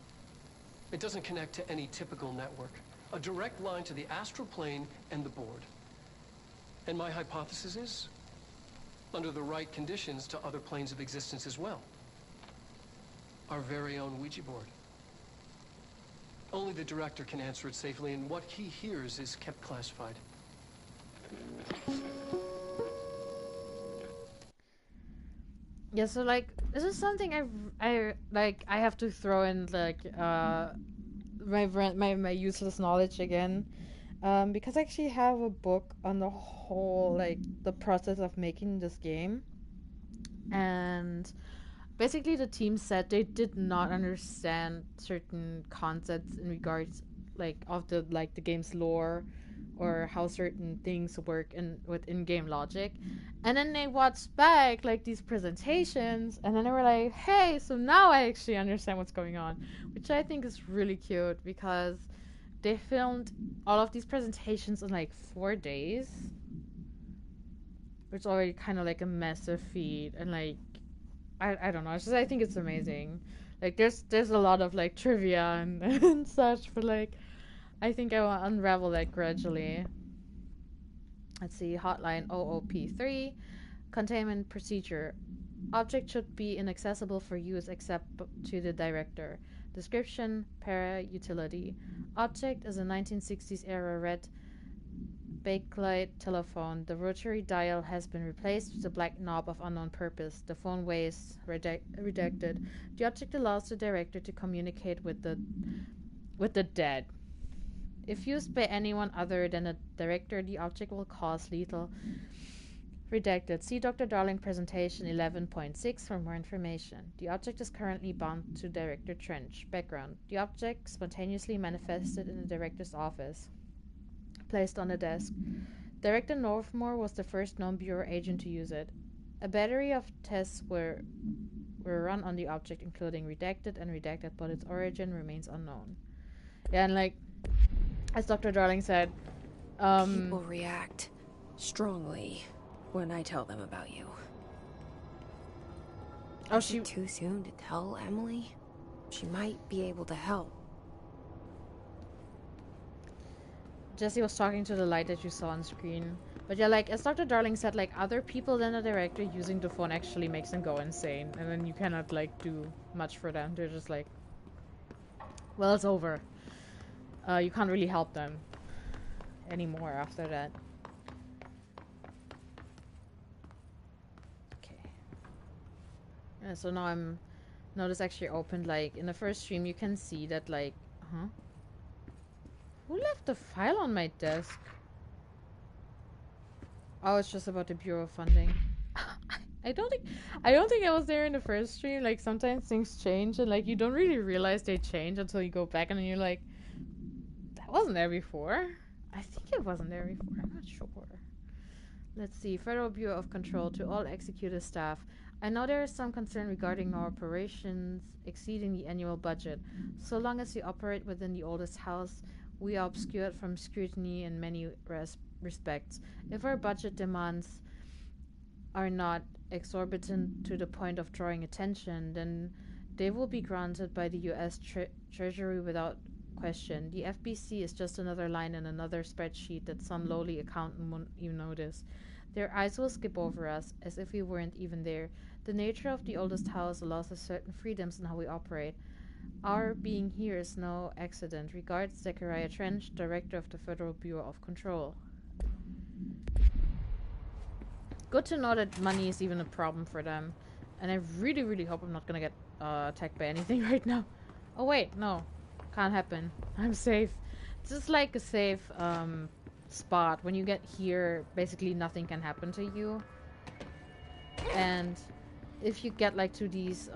It doesn't connect to any typical network. A direct line to the astral plane and the board. And my hypothesis is, under the right conditions, to other planes of existence as well. Our very own Ouija board. Only the director can answer it safely, and what he hears is kept classified. Yeah, so like this is something I have to throw in like my useless knowledge again, because I actually have a book on the whole like the process of making this game, and basically the team said they did not understand certain concepts in regards like of the like the game's lore or how certain things work with in-game logic. And then they watched back like these presentations and then they were like, hey, so now I actually understand what's going on, which I think is really cute because they filmed all of these presentations in like 4 days, which is already kind of like a massive feat. And like I don't know, it's just I think it's amazing. Like there's a lot of like trivia and, and such, but like I think I will unravel that gradually. Let's see, hotline OOP3, containment procedure. Object should be inaccessible for use except to the director. Description, para, utility. Object is a 1960s era red bakelite telephone. The rotary dial has been replaced with a black knob of unknown purpose. The phone weighs redacted. The object allows the director to communicate with the dead. If used by anyone other than a director, the object will cause lethal. Redacted. See Dr. Darling presentation 11.6 for more information. The object is currently bound to Director Trench. Background. The object spontaneously manifested in the director's office. Placed on the desk. Director Northmore was the first known Bureau agent to use it. A battery of tests were run on the object, including redacted and redacted, but its origin remains unknown. Yeah, and like as Dr. Darling said, people react strongly when I tell them about you. Oh, Is it too soon to tell Emily? She might be able to help. Jesse was talking to the light that you saw on screen. But yeah, like as Dr. Darling said, like other people than the director using the phone actually makes them go insane, and then you cannot like do much for them. They're just like, well, it's over. You can't really help them anymore after that. Okay. Yeah, so now this actually opened. Like in the first stream, you can see that like, who left the file on my desk? Oh, it's just about the Bureau of Funding. I don't think I was there in the first stream. Like sometimes things change and like you don't really realize they change until you go back and then you're like, that wasn't there before. I think it wasn't there before. I'm not sure. Let's see. Federal Bureau of Control to all executive staff. I know there is some concern regarding our operations exceeding the annual budget. So long as we operate within the oldest house, we are obscured from scrutiny in many respects. If our budget demands are not exorbitant to the point of drawing attention, then they will be granted by the U.S. Treasury without question. The FBC is just another line in another spreadsheet that some lowly accountant won't even notice. Their eyes will skip over us, as if we weren't even there. The nature of the oldest house allows us certain freedoms in how we operate. Our being here is no accident. Regards, Zechariah Trench, Director of the Federal Bureau of Control. Good to know that money is even a problem for them. And I really, really hope I'm not gonna get attacked by anything right now. Oh wait, no. Can't happen. I'm safe. This is like a safe spot. When you get here, basically nothing can happen to you. And if you get like to these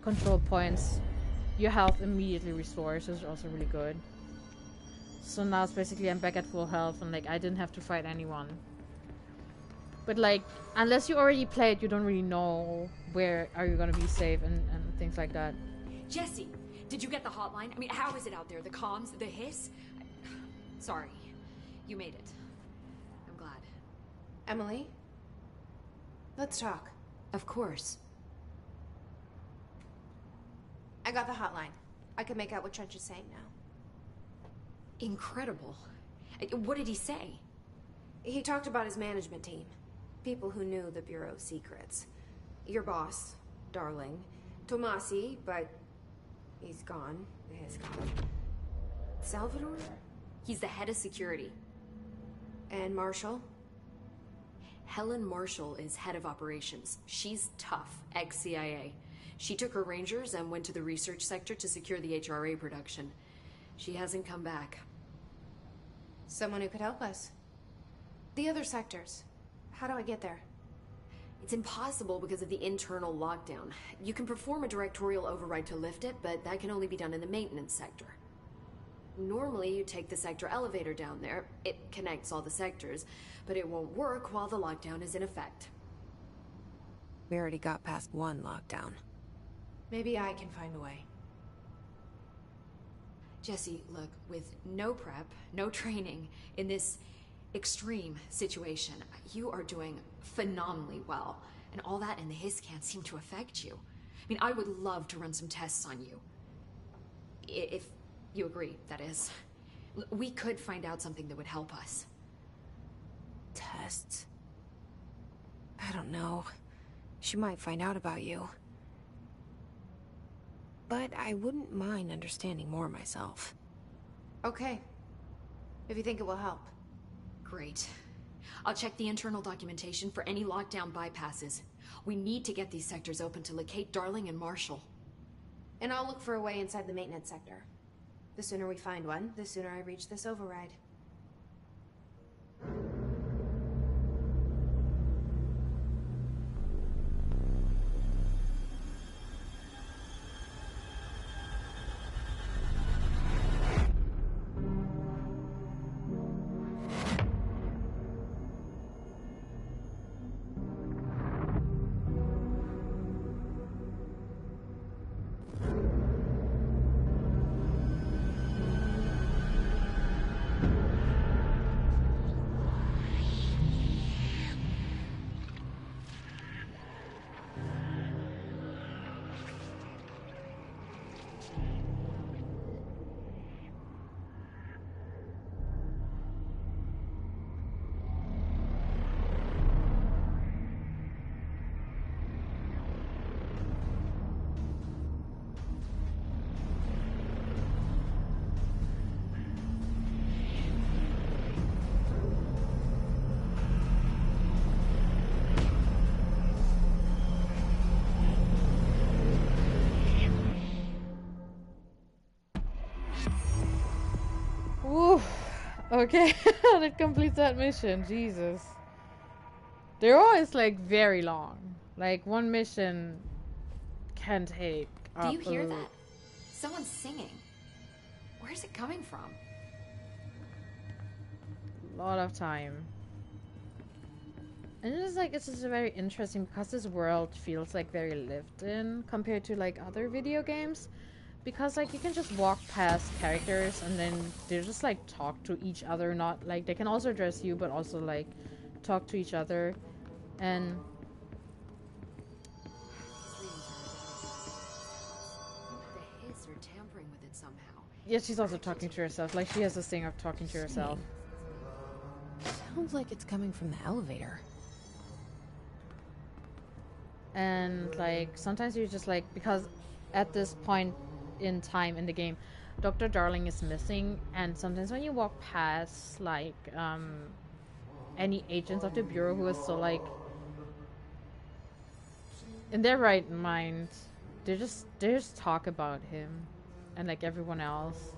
control points, your health immediately restores, which is also really good. So now it's basically I'm back at full health and like I didn't have to fight anyone. But like, unless you already played, you don't really know where are you gonna be safe and things like that. Jesse, did you get the hotline? I mean, how is it out there? The comms, the hiss? Sorry, you made it. I'm glad. Emily? Let's talk. Of course. I got the hotline. I can make out what Trench is saying now. Incredible. What did he say? He talked about his management team. People who knew the Bureau's secrets. Your boss, Darling. Tomasi, but he's gone. He's gone. Salvador? He's the head of security. And Marshall? Helen Marshall is head of operations. She's tough, ex-CIA. She took her rangers and went to the research sector to secure the HRA production. She hasn't come back. Someone who could help us. The other sectors. How do I get there? It's impossible because of the internal lockdown. You can perform a directorial override to lift it, but that can only be done in the maintenance sector. Normally, you take the sector elevator down there. It connects all the sectors, but it won't work while the lockdown is in effect. We already got past one lockdown. Maybe I can find a way. Jesse, look, with no prep, no training, in this extreme situation, you are doing phenomenally well. And all that and the hiss can't seem to affect you. I mean, I would love to run some tests on you. If you agree, that is. We could find out something that would help us. Tests? I don't know. She might find out about you. But I wouldn't mind understanding more myself. Okay. If you think it will help. Great. I'll check the internal documentation for any lockdown bypasses. We need to get these sectors open to locate Darling and Marshall. And I'll look for a way inside the maintenance sector. The sooner we find one, the sooner I reach this override. Okay, that completes that mission. Jesus. They're always like very long. Like one mission can take Do up you hear that? Someone's singing. Where's it coming from? a lot of time. And it's just very interesting because this world feels like very lived in compared to like other video games. Because like you can just walk past characters and then they just like talk to each other, not like they can also address you but also like talk to each other. And The hiss are tampering with it somehow. yeah, she's also talking to herself. Like she has this thing of talking to herself. Sounds like it's coming from the elevator. And like sometimes you're just like, because at this point in time in the game Dr. Darling is missing, and sometimes when you walk past like any agents of the Bureau who is still like in their right mind, they just talk about him and like everyone else.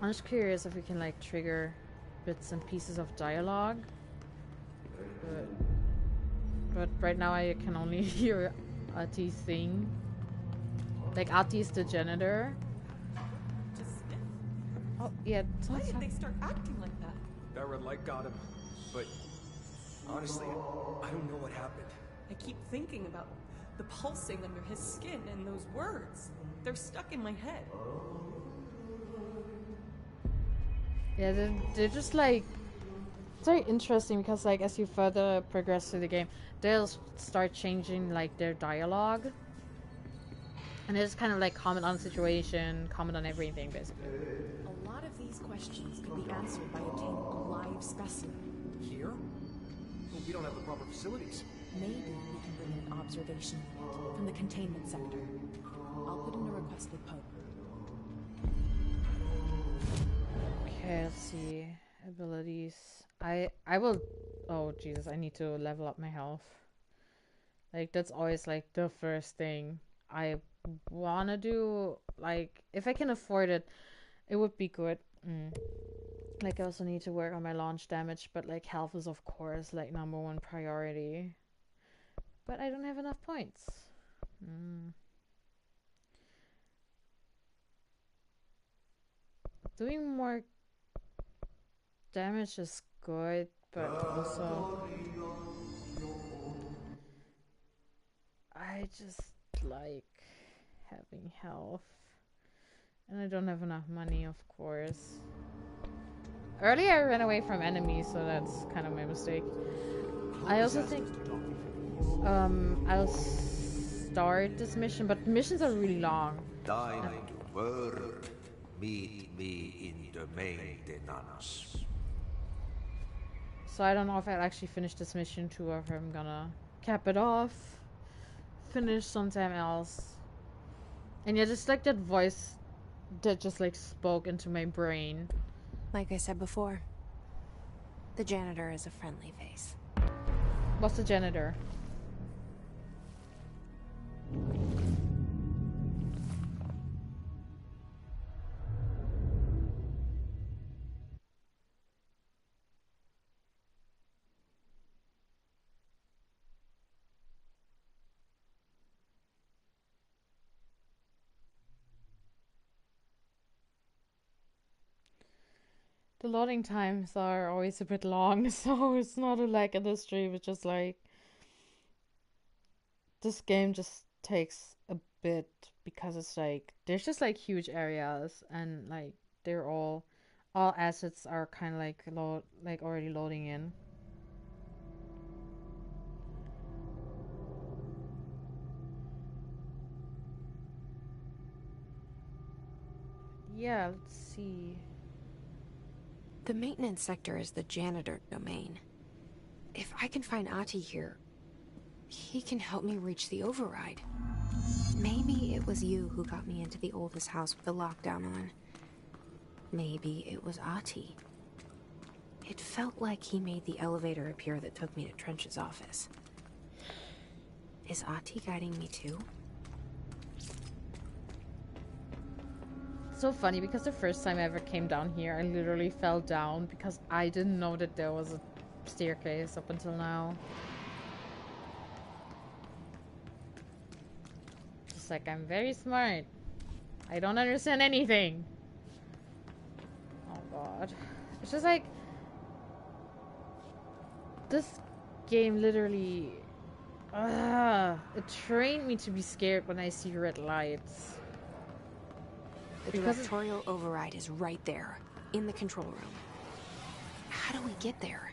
I'm just curious if we can like trigger bits and pieces of dialogue, but right now I can only hear Ati sing. Like Ati is the janitor. Oh yeah. Why did they start acting like that? That red light got him. But honestly, I don't know what happened. I keep thinking about the pulsing under his skin and those words. They're stuck in my head. Yeah, they're just like, it's very interesting because like as you further progress through the game, they'll start changing like their dialogue, and they just kind of like comment on the situation, comment on everything basically. A lot of these questions could be answered by obtaining a live specimen. Here? Well, we don't have the proper facilities. Maybe we can bring in an observation unit from the containment sector. I'll put in a request with Pope. Okay, let's see. Abilities. I will... Oh, Jesus, I need to level up my health. Like, that's always, like, the first thing I wanna do. Like, if I can afford it, it would be good. Like, I also need to work on my launch damage, but, like, health is, of course, like, #1 priority. But I don't have enough points. Doing more damage is good, but also I just like having health, and I don't have enough money, of course. Earlier I ran away from enemies, so that's kind of my mistake. I also think I'll start this mission, but missions are really long. Thine word, meet me in the main Denanas. So I don't know if I'll actually finish this mission too, or if I'm gonna cap it off, finish sometime else. And yeah, just like that voice that just like spoke into my brain. Like I said before, the janitor is a friendly face. What's the janitor? The loading times are always a bit long, so it's not a like in this stream, it's just like this game just takes a bit because it's like there's just like huge areas, and like they're all assets are kind of like already loading in. Yeah, let's see. The maintenance sector is the janitor domain. If I can find Ati here, he can help me reach the override. Maybe it was you who got me into the oldest house with the lockdown on. Maybe it was Ati. It felt like he made the elevator appear that took me to Trench's office. Is Ati guiding me too? so funny because the first time I ever came down here, I literally fell down because I didn't know that there was a staircase up until now. Just like, I'm very smart. I don't understand anything. Oh god. It's just like, this game literally, it trained me to be scared when I see red lights. The directorial override is right there, in the control room. How do we get there?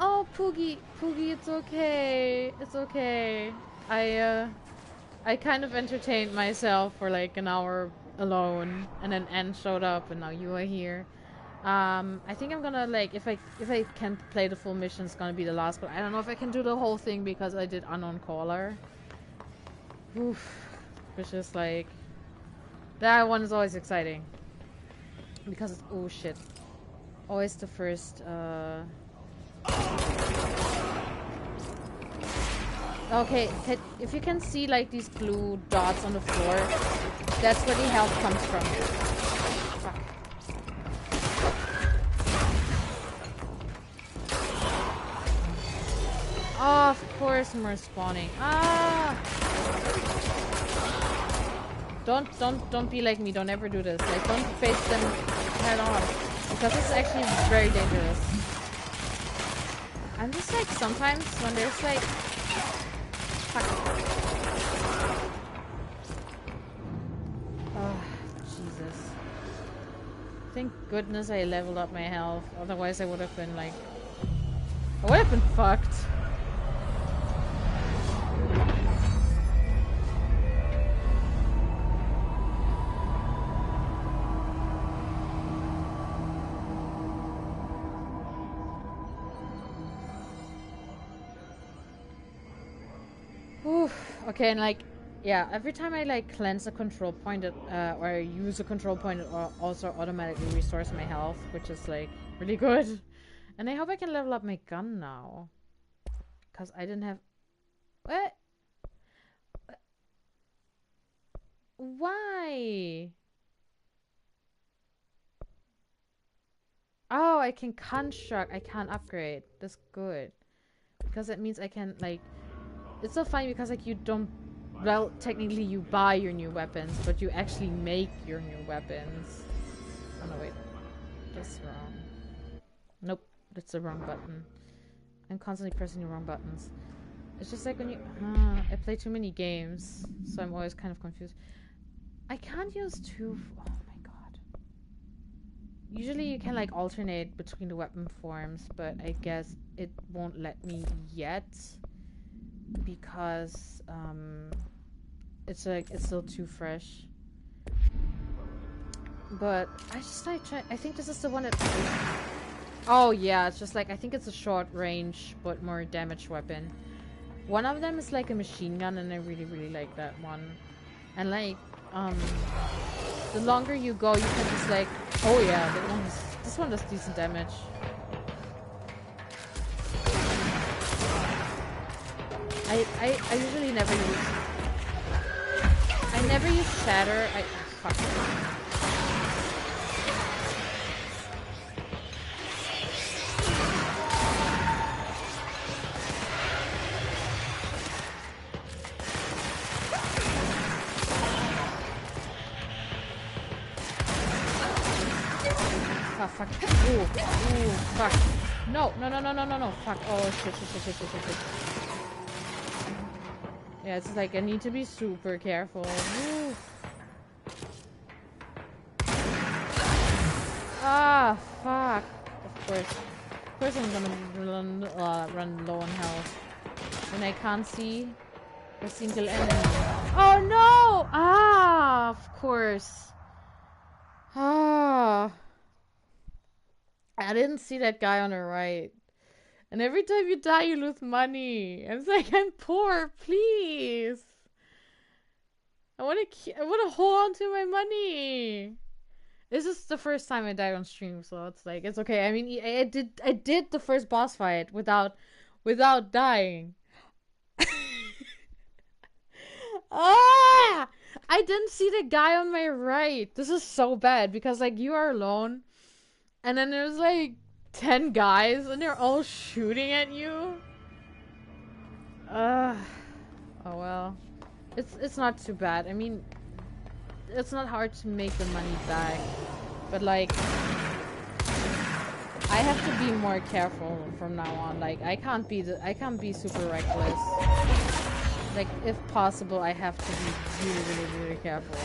Oh, Poogie, it's okay. It's okay. I kind of entertained myself for like an hour alone, and then Anne showed up, and now you are here. I think I'm gonna like, if I can play the full mission, it's gonna be the last, but I don't know if I can do the whole thing because I did Unknown Caller. Oof. Which is like, that one is always exciting. Because it's, oh shit. Always the first, okay, if you can see like these blue dots on the floor, that's where the health comes from. Fuck. Oh, of course more spawning. Ah! Don't be like me. Don't ever do this. Like, don't face them head on, because it's actually very dangerous. I'm just like, sometimes when there's like, fuck. Oh, Jesus. Thank goodness I leveled up my health. Otherwise I would have been like, I would have been fucked. Okay, and like, yeah, every time I like cleanse a control point, or use a control point, it also automatically restores my health, which is like really good. And I hope I can level up my gun now, because I didn't have. What? Why? Oh, I can construct. I can't upgrade. That's good, because that means I can like. It's so funny because like you don't. Well, technically you buy your new weapons, but you actually make your new weapons. Oh no, wait. That's wrong. Nope, that's the wrong button. I'm constantly pressing the wrong buttons. It's just like when you... I play too many games, so I'm always kind of confused. I can't use two... Oh my god. Usually you can like alternate between the weapon forms, but I guess it won't let me yet. Because, it's like, it's still too fresh. But I just like try. I think this is the one that. Oh yeah, it's just like, I think it's a short range but more damage weapon. One of them is like a machine gun, and I really like that one. And like, the longer you go, you can just like, oh yeah, this one does decent damage. I usually never use. I never use shatter. Fuck. Oh, fuck. Ooh, fuck. No, fuck. Oh, shit. Yeah, it's like, I need to be super careful. Ooh. Ah, fuck. Of course I'm gonna run low on health. When I can't see a single enemy. Oh no! Ah, of course. Ah. I didn't see that guy on the right. And every time you die, you lose money. And it's like, I'm poor, please. I want to hold on to my money. This is the first time I died on stream, so it's like, it's okay. I mean, I did the first boss fight without dying. Ah! I didn't see the guy on my right. This is so bad because like you are alone, and then there's like 10 guys, and they're all shooting at you. Oh well, it's not too bad. I mean, it's not hard to make the money back, but like I have to be more careful from now on. Like I can't be super reckless. Like if possible, I have to be really careful.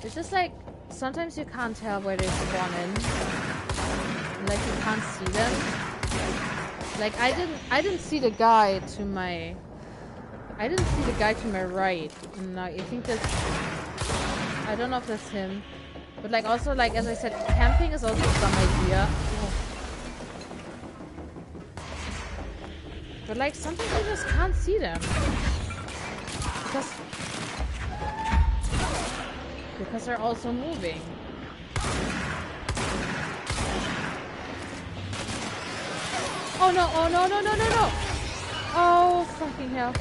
It's just like sometimes you can't tell where they spawn in. Like you can't see them. Like I didn't see the guy to my right, and I think that's, I don't know if that's him, but like also like as I said, camping is also some idea. But like sometimes you just can't see them because they're also moving. Oh no, oh no, no, no, no, no! Oh, fucking hell.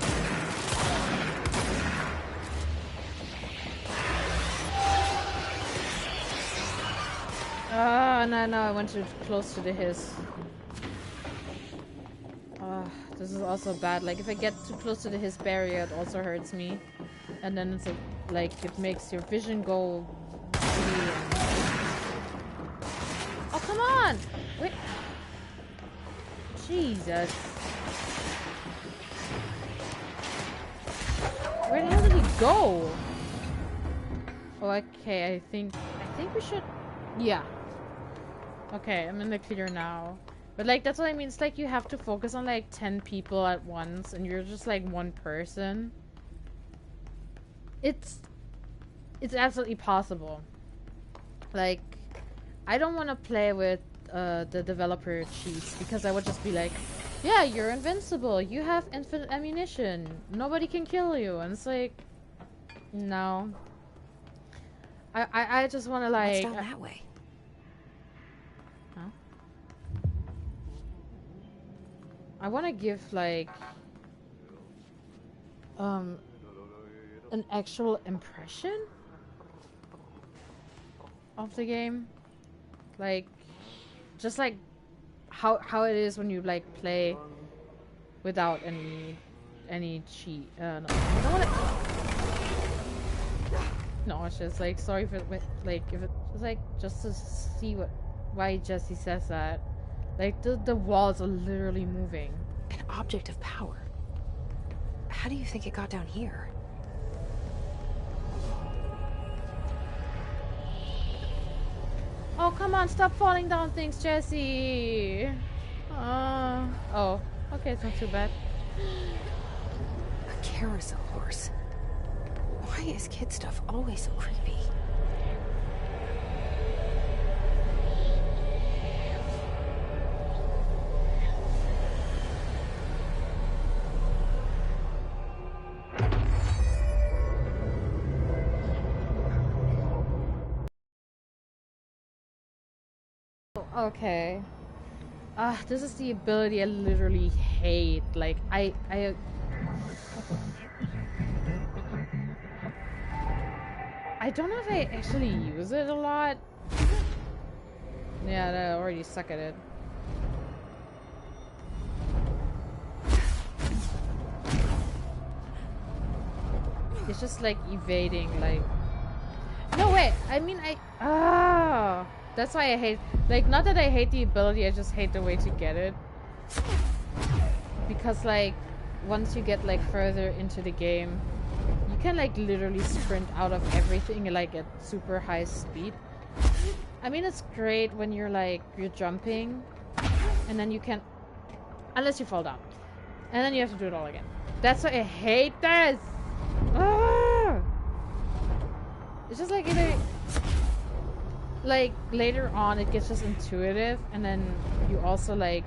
No, I went too close to the his. This is also bad. Like, if I get too close to the his barrier, it also hurts me. And then it's like, it makes your vision go... Oh, come on! Wait. Jesus. Where the hell did he go? Oh, okay, I think we should... Yeah. Okay, I'm in the clear now. But like, that's what I mean. It's like you have to focus on like 10 people at once and you're just like one person. It's absolutely possible. Like, I don't want to play with the developer cheats because I would just be like, yeah, you're invincible. You have infinite ammunition. Nobody can kill you. And it's like, no. I just want to like... What's down that way? Huh? I want to give like an actual impression of the game, like just like how it is when you like play without any cheat. No, I don't want to. No, it's just like, sorry for like if it's like just to see why Jesse says that. Like the walls are literally moving. An object of power. How do you think it got down here? Oh, come on, stop falling down things, Jesse. Oh, okay, it's not too bad. A carousel horse. Why is kid stuff always so creepy? Okay. This is the ability I literally hate. Like, I don't know if I actually use it a lot. Yeah, I already suck at it. It's just like evading, like... No, wait, I mean, that's why I hate... Like, not that I hate the ability, I just hate the way to get it. Because, like, once you get, like, further into the game, you can, like, literally sprint out of everything, like, at super high speed. I mean, it's great when you're, like, you're jumping, and then you can... Unless you fall down. And then you have to do it all again. That's why I hate this! Ah! It's just like either... Like, later on, it gets just intuitive, and then you also, like,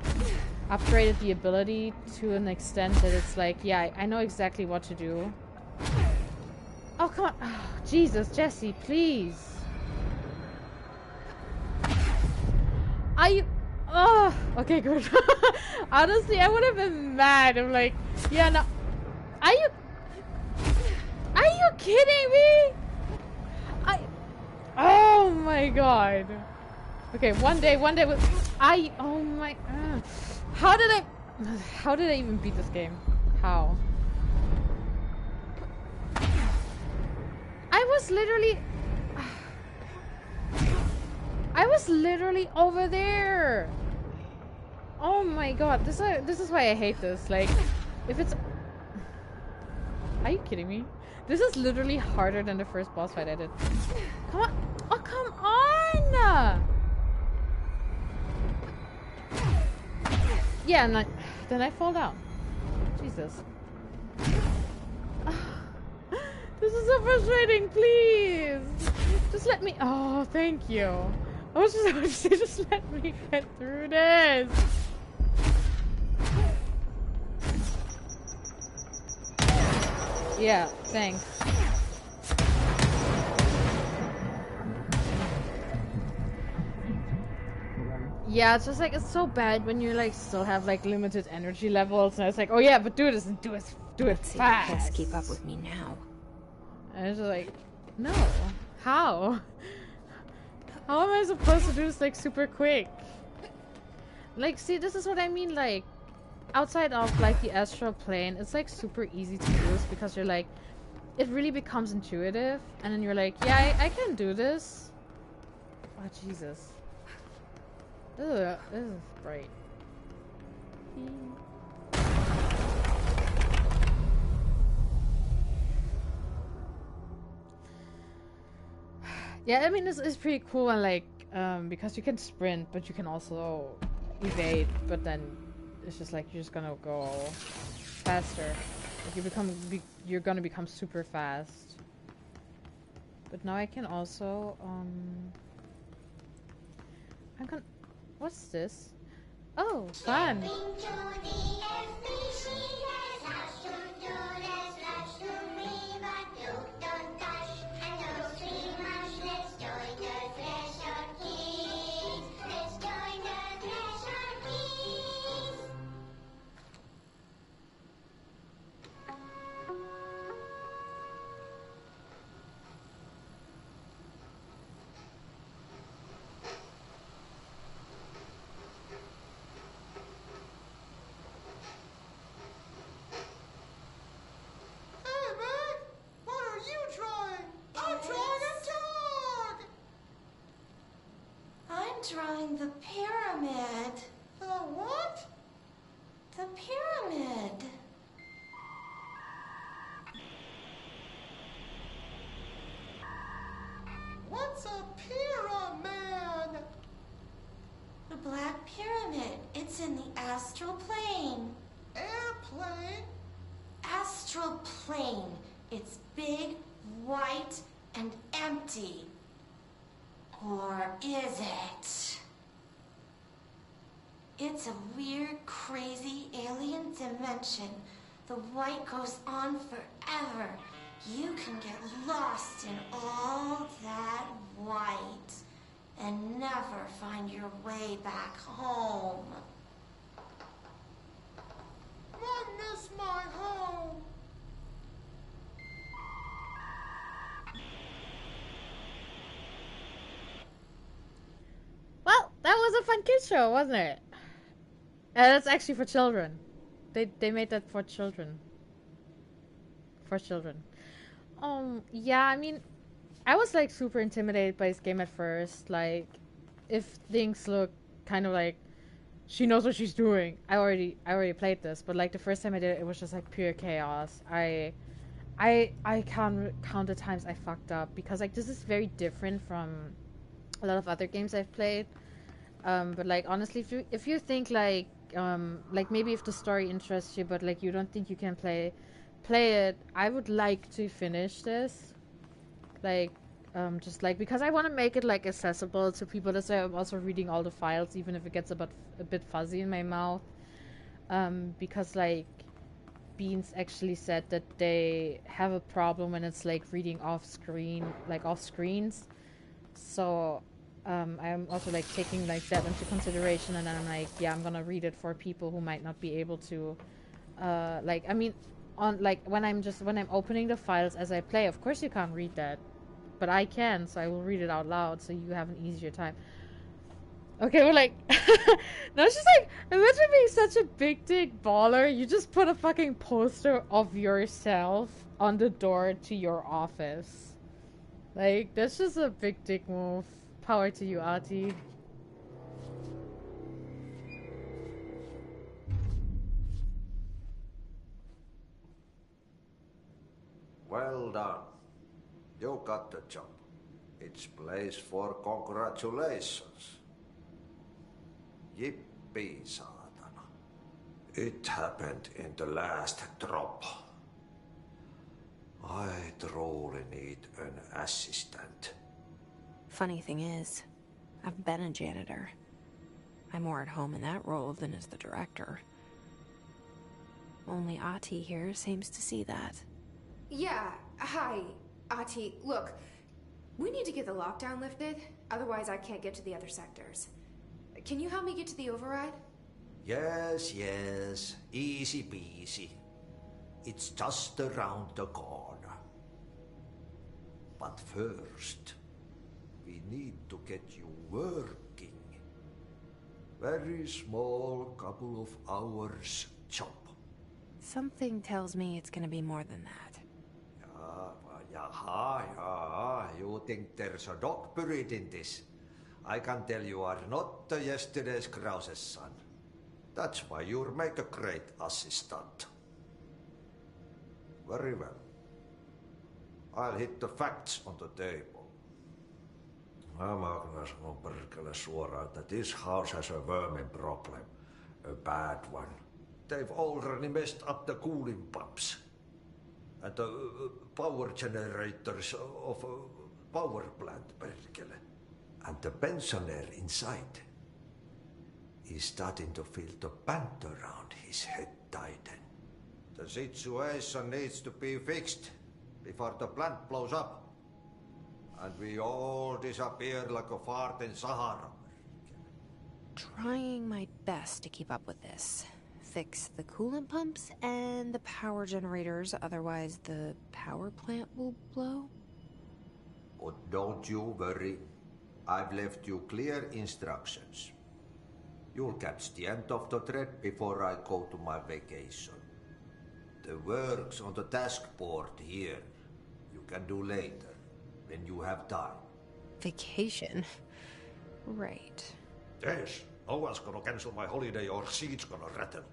upgraded the ability to an extent that it's like, yeah, I know exactly what to do. Oh, come on. Oh, Jesus, Jesse, please. Are you... Oh, okay, good. Honestly, I would have been mad. I'm like, yeah, no. Are you... Are you kidding me? Oh my god. Okay, one day with... Oh my... How did I even beat this game? How? I was literally over there. Oh my god, this is why I hate this. Like, if it's... Are you kidding me? This is literally harder than the first boss fight I did. Come on. Oh, come on! Yeah, and then I fall down. Jesus. This is so frustrating, please! Just let me... Oh, thank you. I was just about to say, just let me get through this! Yeah, thanks. Yeah, it's just like, it's so bad when you like still have like limited energy levels, and it's like, oh yeah, but do this and do it fast. Let's keep up with me now. And it's just like, no. How? How am I supposed to do this like super quick? Like, see, this is what I mean, like, outside of like the astral plane, it's like super easy to use because you're like, it really becomes intuitive, and then you're like, yeah, I can do this. Oh, Jesus. Ugh, this is bright. Yeah, I mean, it's pretty cool, and like, because you can sprint, but you can also evade, but then it's just like, you're just gonna go faster. Like, you're gonna become super fast. But now I can also, what's this? Oh, fun! Drawing the pyramid. The what? The pyramid. What's a pyramid? The Black Pyramid. It's in the astral plane. Airplane? Astral plane. It's big, white, and empty. Or is it? It's a weird, crazy alien dimension. The white goes on forever. You can get lost in all that white and never find your way back home. I miss my home. Well, that was a fun kids show, wasn't it? That's actually for children. They made that for children. For children. Yeah, I mean, I was like super intimidated by this game at first. Like, if things look kind of like she knows what she's doing. I already played this, but like the first time I did it, it was just like pure chaos. I can't count the times I fucked up because like this is very different from a lot of other games I've played. But like honestly, if you think like maybe if the story interests you, but like you don't think you can play it, I would like to finish this. Like just like because I want to make it like accessible to people. That's why I'm also reading all the files, even if it gets a bit fuzzy in my mouth. Because like Beans actually said that they have a problem when it's like reading off screens. So I'm also like taking like that into consideration, and then I'm like, yeah, I'm gonna read it for people who might not be able to like, I mean, on, like, when I'm opening the files as I play. Of course you can't read that, but I can, so I will read it out loud so you have an easier time. Okay, we're like, no, it's just like, imagine being such a big dick baller. You just put a fucking poster of yourself on the door to your office. Like, that's just a big dick move. Power to you, Artie. Well done. You got the job. It's place for congratulations. Yippee, saatana. It happened in the last drop. I truly need an assistant. Funny thing is, I've been a janitor. I'm more at home in that role than as the director. Only Ati here seems to see that. Yeah, hi, Ati. Look, we need to get the lockdown lifted, otherwise I can't get to the other sectors. Can you help me get to the override? Yes, yes. Easy peasy. It's just around the corner. But first, we need to get you working. Very small, couple of hours job. Something tells me it's gonna be more than that. Yeah. You think there's a dog buried in this? I can tell you are not yesterday's Krause's son. That's why you'll make a great assistant. Very well. I'll hit the facts on the table. Mä kyllä sanon perkele suoraan, että this house has a vermin problem. A bad one. They've already messed up the cooling pumps. And the power generators of a power plant, perkele. And the pensioner inside is starting to feel the band around his head tighten. The situation needs to be fixed before the plant blows up. And we all disappear like a fart in Sahara. Trying my best to keep up with this. Fix the coolant pumps and the power generators, otherwise the power plant will blow. But don't you worry. I've left you clear instructions. You'll catch the end of the thread before I go to my vacation. The work's on the task board here. You can do later, when you have time. Vacation? Right. Yes, no one's gonna cancel my holiday or seat's gonna rattle.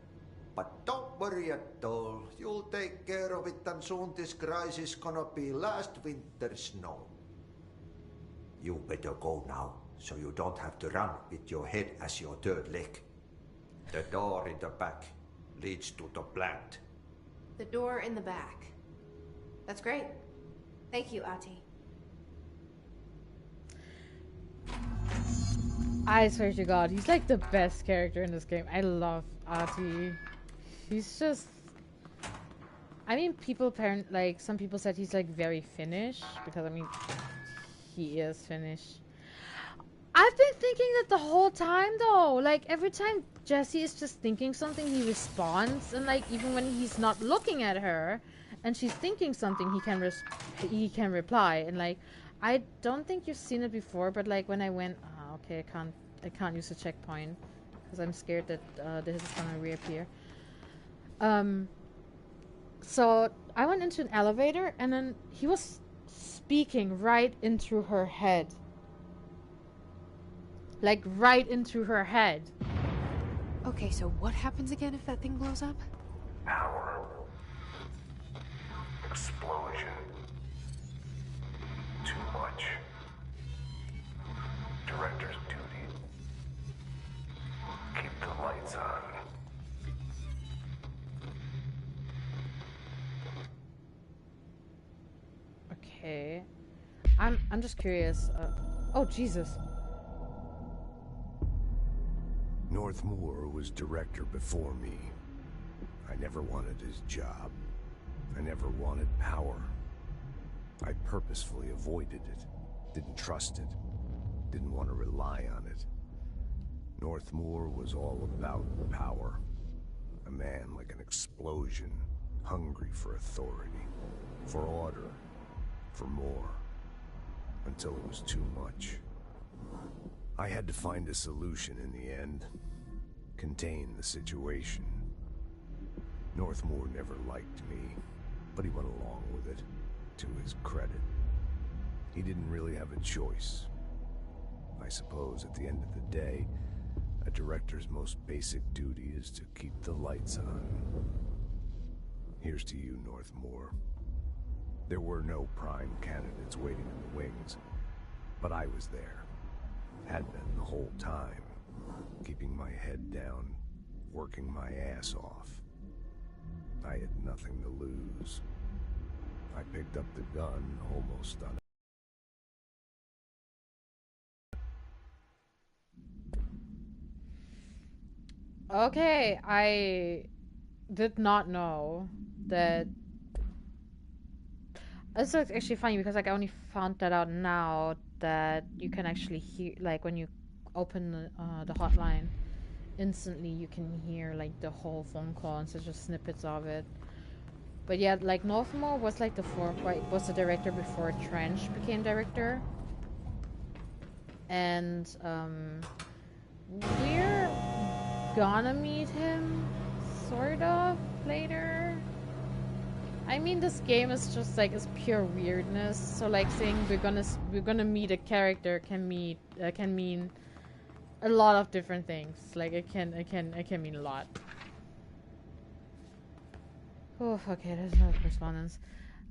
But don't worry at all. You'll take care of it and soon this crisis gonna be last winter's snow. You better go now, so you don't have to run with your head as your third leg. The door in the back leads to the plant. The door in the back. That's great. Thank you, Ati. I swear to God, he's like the best character in this game. I love Ati. He's just... I mean, some people said he's like very Finnish, because I mean, he is Finnish. I've been thinking that the whole time though. Like every time Jesse is just thinking something, he responds, and like even when he's not looking at her and she's thinking something, he can reply. And like I don't think you've seen it before, but like when I went, okay, I can't use a checkpoint because I'm scared that this is gonna reappear. So I went into an elevator and then he was speaking right into her head. Like right into her head. Okay, so what happens again if that thing blows up? Power. Explosion. Too much. Director's duty. Keep the lights on. Okay. I'm just curious. Oh Jesus. Northmoor was director before me. I never wanted his job. I never wanted power. I purposefully avoided it. Didn't trust it. Didn't want to rely on it. Northmoor was all about power. A man like an explosion, hungry for authority, for order, for more, until it was too much. I had to find a solution in the end, contain the situation. Northmore never liked me, but he went along with it, to his credit. He didn't really have a choice. I suppose at the end of the day, a director's most basic duty is to keep the lights on. Here's to you, Northmore. There were no prime candidates waiting in the wings, but I was there. Had been the whole time, keeping my head down, working my ass off. I had nothing to lose. I picked up the gun almost on it. Okay, I did not know that. It's actually funny because like I only found that out now that you can actually hear, like when you open the hotline, instantly you can hear like the whole phone call instead of just snippets of it. But yeah, like Northmore was like was the director before Trench became director, and we're gonna meet him sort of later. I mean, this game is just like it's pure weirdness. So like saying we're gonna meet a character can mean a lot of different things. Like it can mean a lot. Oh, okay, there's no correspondence.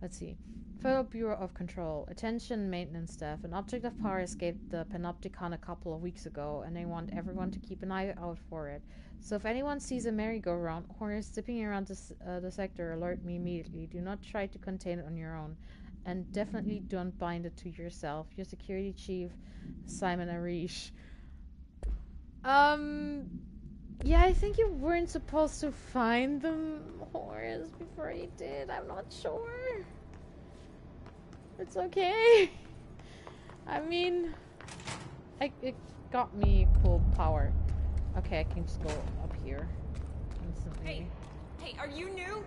Let's see. Federal Bureau of Control. Attention maintenance staff. An object of power escaped the Panopticon a couple of weeks ago, and they want everyone to keep an eye out for it. So if anyone sees a merry-go-round or is zipping around the sector, alert me immediately. Do not try to contain it on your own. And definitely don't bind it to yourself. Your security chief, Simon Arish. Yeah, I think you weren't supposed to find the horse before you did. I'm not sure. It's okay. I mean, it got me cool power. Okay, I can just go up here instantly. Hey, are you new?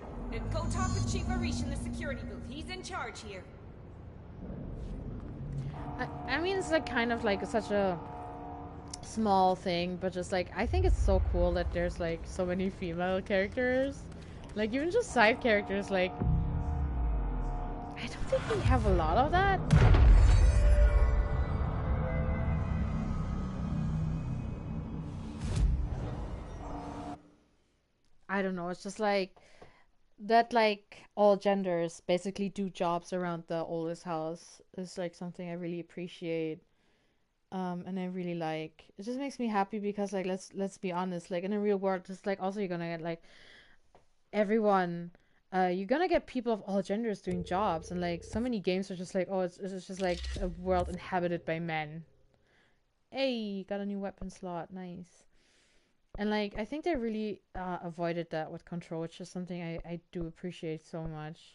Go talk with Chief Arish in the security booth. He's in charge here. I mean, it's like kind of like such a small thing, but just like I think it's so cool that there's like so many female characters, like even just side characters. Like I don't think we have a lot of that. I don't know, it's just like that, like all genders basically do jobs around the oldest house is like something I really appreciate. And I really like it. Just makes me happy because like let's be honest, like in the real world, just like also you're gonna get like everyone, you're gonna get people of all genders doing jobs, and like so many games are just like, oh, it's just like a world inhabited by men. Hey, got a new weapon slot, nice. And like I think they really avoided that with Control, which is something I do appreciate so much.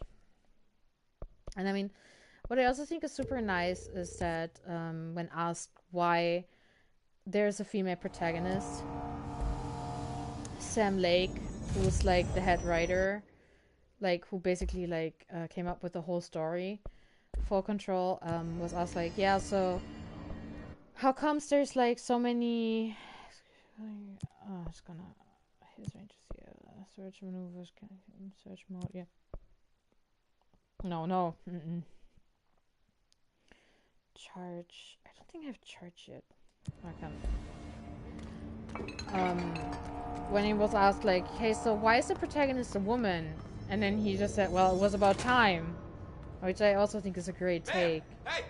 And I mean, what I also think is super nice is that when asked why there's a female protagonist, Sam Lake, who's like the head writer, like who basically like came up with the whole story for Control, was asked like, yeah, so how comes there's like so many? Oh, it's gonna his ranges, yeah. Search maneuvers, can search mode, yeah. No. Charge. I don't think I have charge yet. When he was asked like, hey, so why is the protagonist a woman? And then he just said, well, it was about time. Which I also think is a great take. Hey!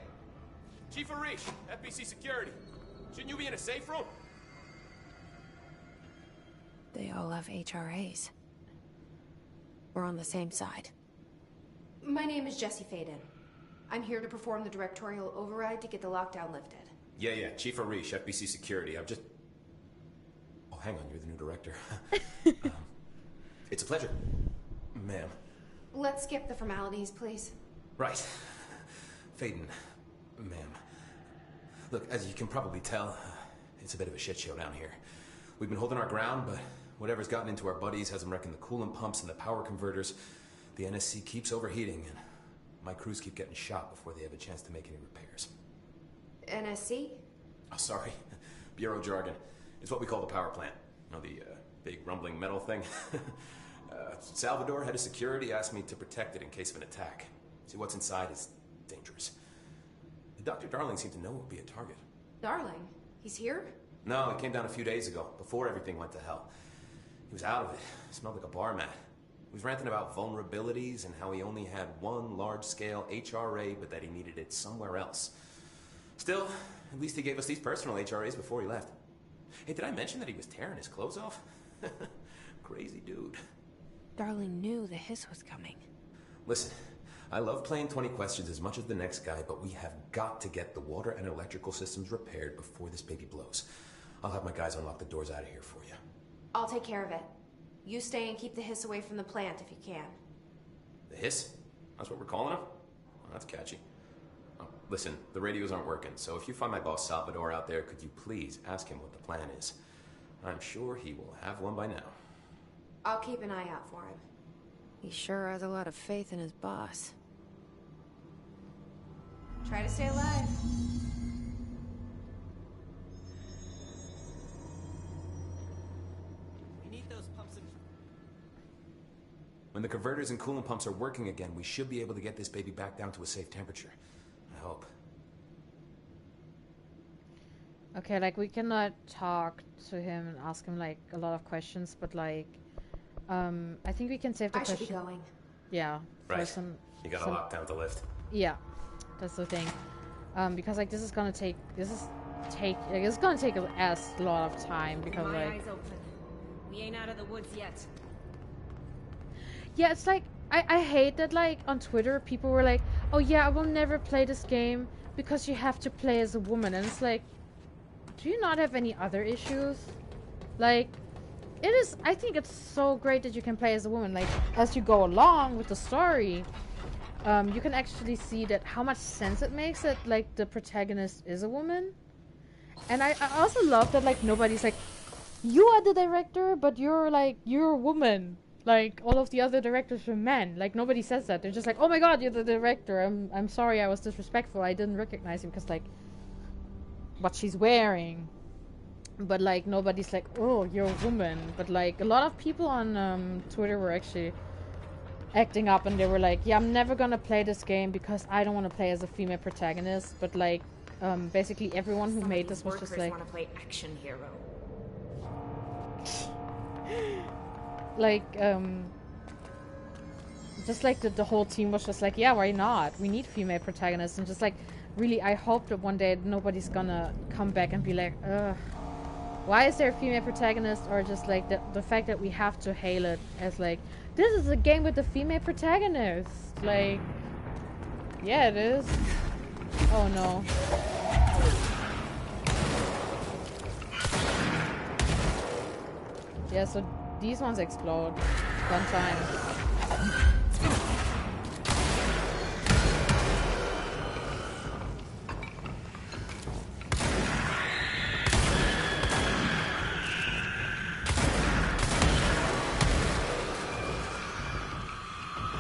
Chief Arish, FBC Security. Shouldn't you be in a safe room? They all have HRAs. We're on the same side. My name is Jesse Faden. I'm here to perform the directorial override to get the lockdown lifted. Yeah, Chief Arish, FBC Security. I'm just... Oh, hang on, you're the new director. It's a pleasure, ma'am. Let's skip the formalities, please. Right. Faden, ma'am. Look, as you can probably tell, it's a bit of a shit show down here. We've been holding our ground, but whatever's gotten into our buddies has them wrecking the coolant pumps and the power converters. The NSC keeps overheating, and my crews keep getting shot before they have a chance to make any repairs. NSC? Oh, sorry. Bureau jargon. It's what we call the power plant. You know, the big rumbling metal thing? Salvador, head of security, asked me to protect it in case of an attack. See, what's inside is dangerous. Dr. Darling seemed to know it would be a target. Darling? He's here? No, it came down a few days ago, before everything went to hell. He was out of it. Smelled like a bar mat. He was ranting about vulnerabilities and how he only had one large-scale HRA, but that he needed it somewhere else. Still, at least he gave us these personal HRAs before he left. Hey, did I mention that he was tearing his clothes off? Crazy dude. Darling knew the hiss was coming. Listen, I love playing 20 questions as much as the next guy, but we have got to get the water and electrical systems repaired before this baby blows. I'll have my guys unlock the doors out of here for you. I'll take care of it. You stay and keep the hiss away from the plant if you can. The hiss? That's what we're calling him? Oh, that's catchy. Oh, listen, the radios aren't working, so if you find my boss Salvador out there, could you please ask him what the plan is? I'm sure he will have one by now. I'll keep an eye out for him. He sure has a lot of faith in his boss. Try to stay alive. We need those pumps in. When the converters and coolant pumps are working again, we should be able to get this baby back down to a safe temperature. I hope. Okay, like, we cannot talk to him and ask him, like, a lot of questions, but, like, I think we can save the I question. should be going. Yeah. Right. Some, you got a lockdown to lift. Yeah, that's the thing. Because, like, it's gonna take a lot of time, because, My like... eyes open. We ain't out of the woods yet. Yeah, it's like, I hate that, like, on Twitter, people were like, oh yeah, I will never play this game because you have to play as a woman. And it's like, do you not have any other issues? Like, I think it's so great that you can play as a woman. Like, as you go along with the story, you can actually see that how much sense it makes that, like, the protagonist is a woman. And I also love that, like, nobody's like, you are the director, but you're a woman. Like, all of the other directors were men. Like, nobody says that. They're just like, oh my god, you're the director. I'm sorry I was disrespectful. I didn't recognize him because, like, what she's wearing. But, like, nobody's like, oh, you're a woman. But, like, a lot of people on Twitter were actually acting up, and they were like, yeah, I'm never gonna play this game because I don't want to play as a female protagonist. But, like, basically everyone who made this was just like... want to play action hero. Like, just like the whole team was just like, yeah, why not? We need female protagonists. And just like, really, I hope that one day nobody's gonna come back and be like, ugh, why is there a female protagonist? Or just like the fact that we have to hail it as like, this is a game with a female protagonist. Like, yeah, it is. Oh no. Yeah, so these ones explode one time.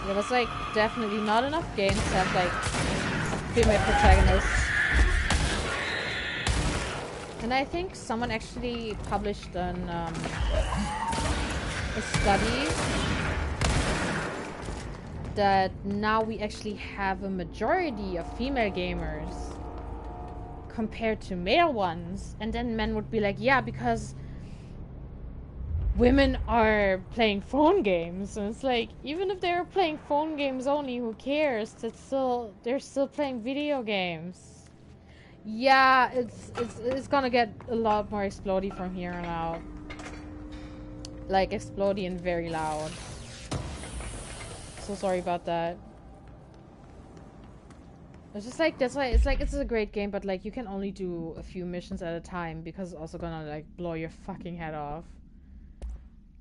There was like definitely not enough games to have like female protagonists. And I think someone actually published a study that now we actually have a majority of female gamers compared to male ones. And then men would be like, yeah, because women are playing phone games. And it's like, even if they're playing phone games only, who cares? They're still playing video games. Yeah, it's gonna get a lot more explodey from here on out. Like, explodey and very loud. So sorry about that. It's just like, that's why it's like, it's a great game, but like, you can only do a few missions at a time because it's also gonna like blow your fucking head off.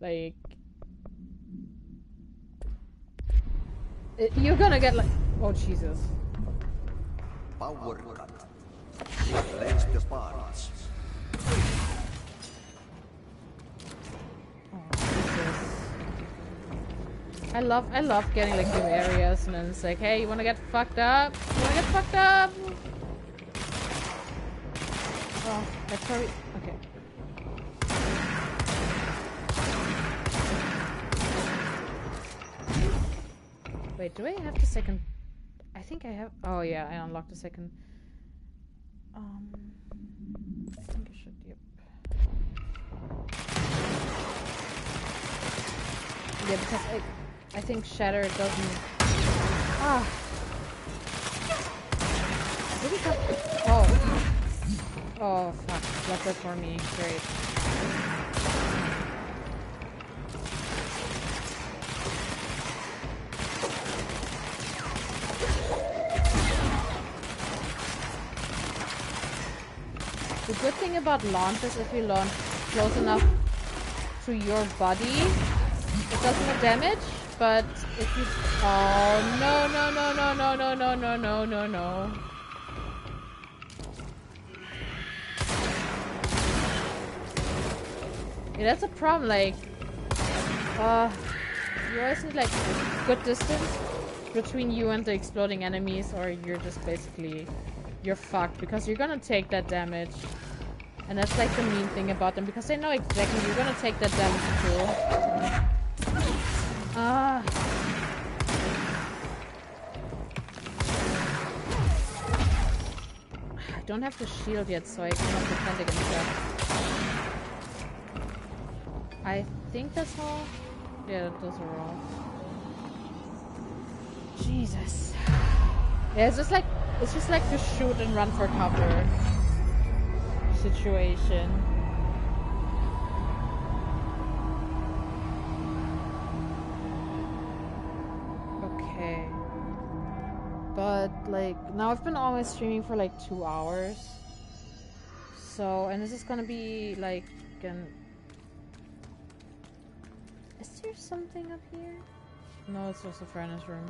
Like, you're gonna get like, oh Jesus. Power cut. Place the parts. Oh, Jesus. I love getting like new areas, and then it's like, hey, you wanna get fucked up? You wanna get fucked up? Oh, I probably okay. Wait, do I have the second? I think I have. Oh yeah, I unlocked the second. I think I should. Yep. Yeah, because I think Shatter doesn't. Ah. Did he come? Oh. Oh fuck! Left it for me. Great. The good thing about launch is if you launch close enough to your body, it does more damage. But if you... Oh, no, no, no, no, no, no, no, no, no, no, no. Yeah, that's a problem, like... you always need, like, good distance between you and the exploding enemies, or you're just basically... You're fucked, because you're gonna take that damage. And that's, like, the mean thing about them, because they know exactly you're gonna take that damage, too. Ah... I don't have the shield yet, so I cannot defend against that. I think that's all. Yeah, those are all. Jesus. Yeah, it's just like the shoot and run for cover situation. Okay. But, like, now I've been always streaming for, like, 2 hours. So, and this is gonna be, like, an... Is there something up here? No, it's just a furnace room.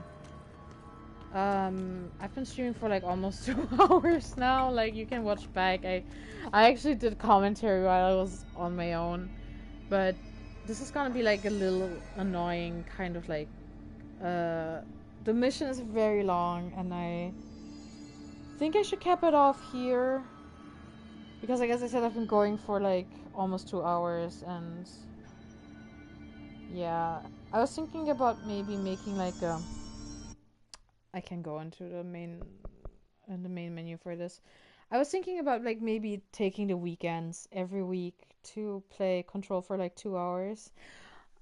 I've been streaming for, like, almost 2 hours now. Like, you can watch back. I actually did commentary while I was on my own. But this is gonna be, like, a little annoying, kind of, like, the mission is very long, and I think I should cap it off here. Because I guess I said I've been going for like almost 2 hours, and yeah. I was thinking about maybe making like a... I can go into the main menu for this. I was thinking about like maybe taking the weekends every week to play Control for like 2 hours.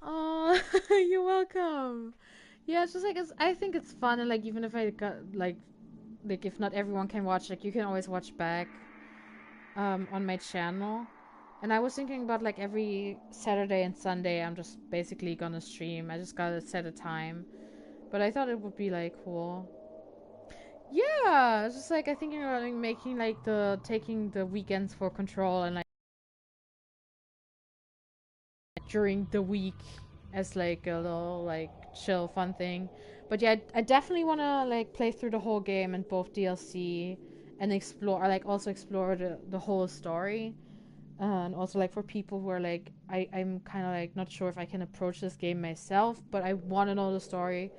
Oh, you're welcome. Yeah, it's just like I think it's fun, and like even if I got like if not everyone can watch, like you can always watch back on my channel. And I was thinking about like every Saturday and Sunday I'm just basically gonna stream. I just gotta set a time. But I thought it would be like cool. Yeah, it's just like I think about like, making like taking the weekends for Control, and like during the week as like a little like chill fun thing. But yeah, I definitely want to like play through the whole game and both DLC and explore, or like also explore the whole story. And also like for people who are like I'm kind of like not sure if I can approach this game myself, but I want to know the story,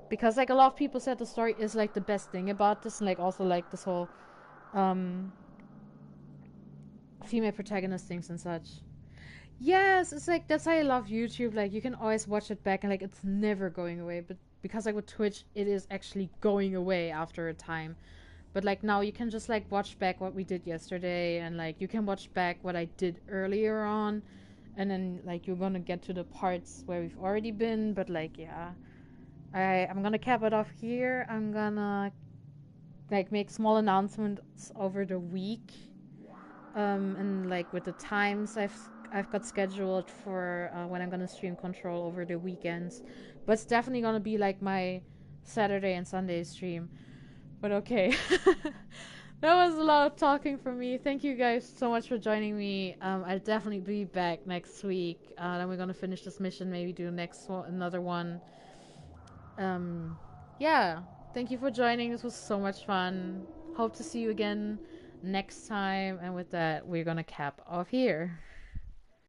because like a lot of people said the story is like the best thing about this, and like also like this whole female protagonist things and such. Yes, it's like that's why I love YouTube. Like you can always watch it back, and like it's never going away. But because like with Twitch, it is actually going away after a time. But like now you can just like watch back what we did yesterday, and like you can watch back what I did earlier on, and then like you're gonna get to the parts where we've already been. But like yeah, I'm gonna cap it off here. I'm gonna like make small announcements over the week, and like with the times I've got scheduled for when I'm gonna stream Control over the weekends. But it's definitely gonna be like my Saturday and Sunday stream. But okay. That was a lot of talking for me. Thank you guys so much for joining me. I'll definitely be back next week. Then we're gonna finish this mission, maybe do another one. Yeah. Thank you for joining. This was so much fun. Hope to see you again next time. And with that, we're gonna cap off here.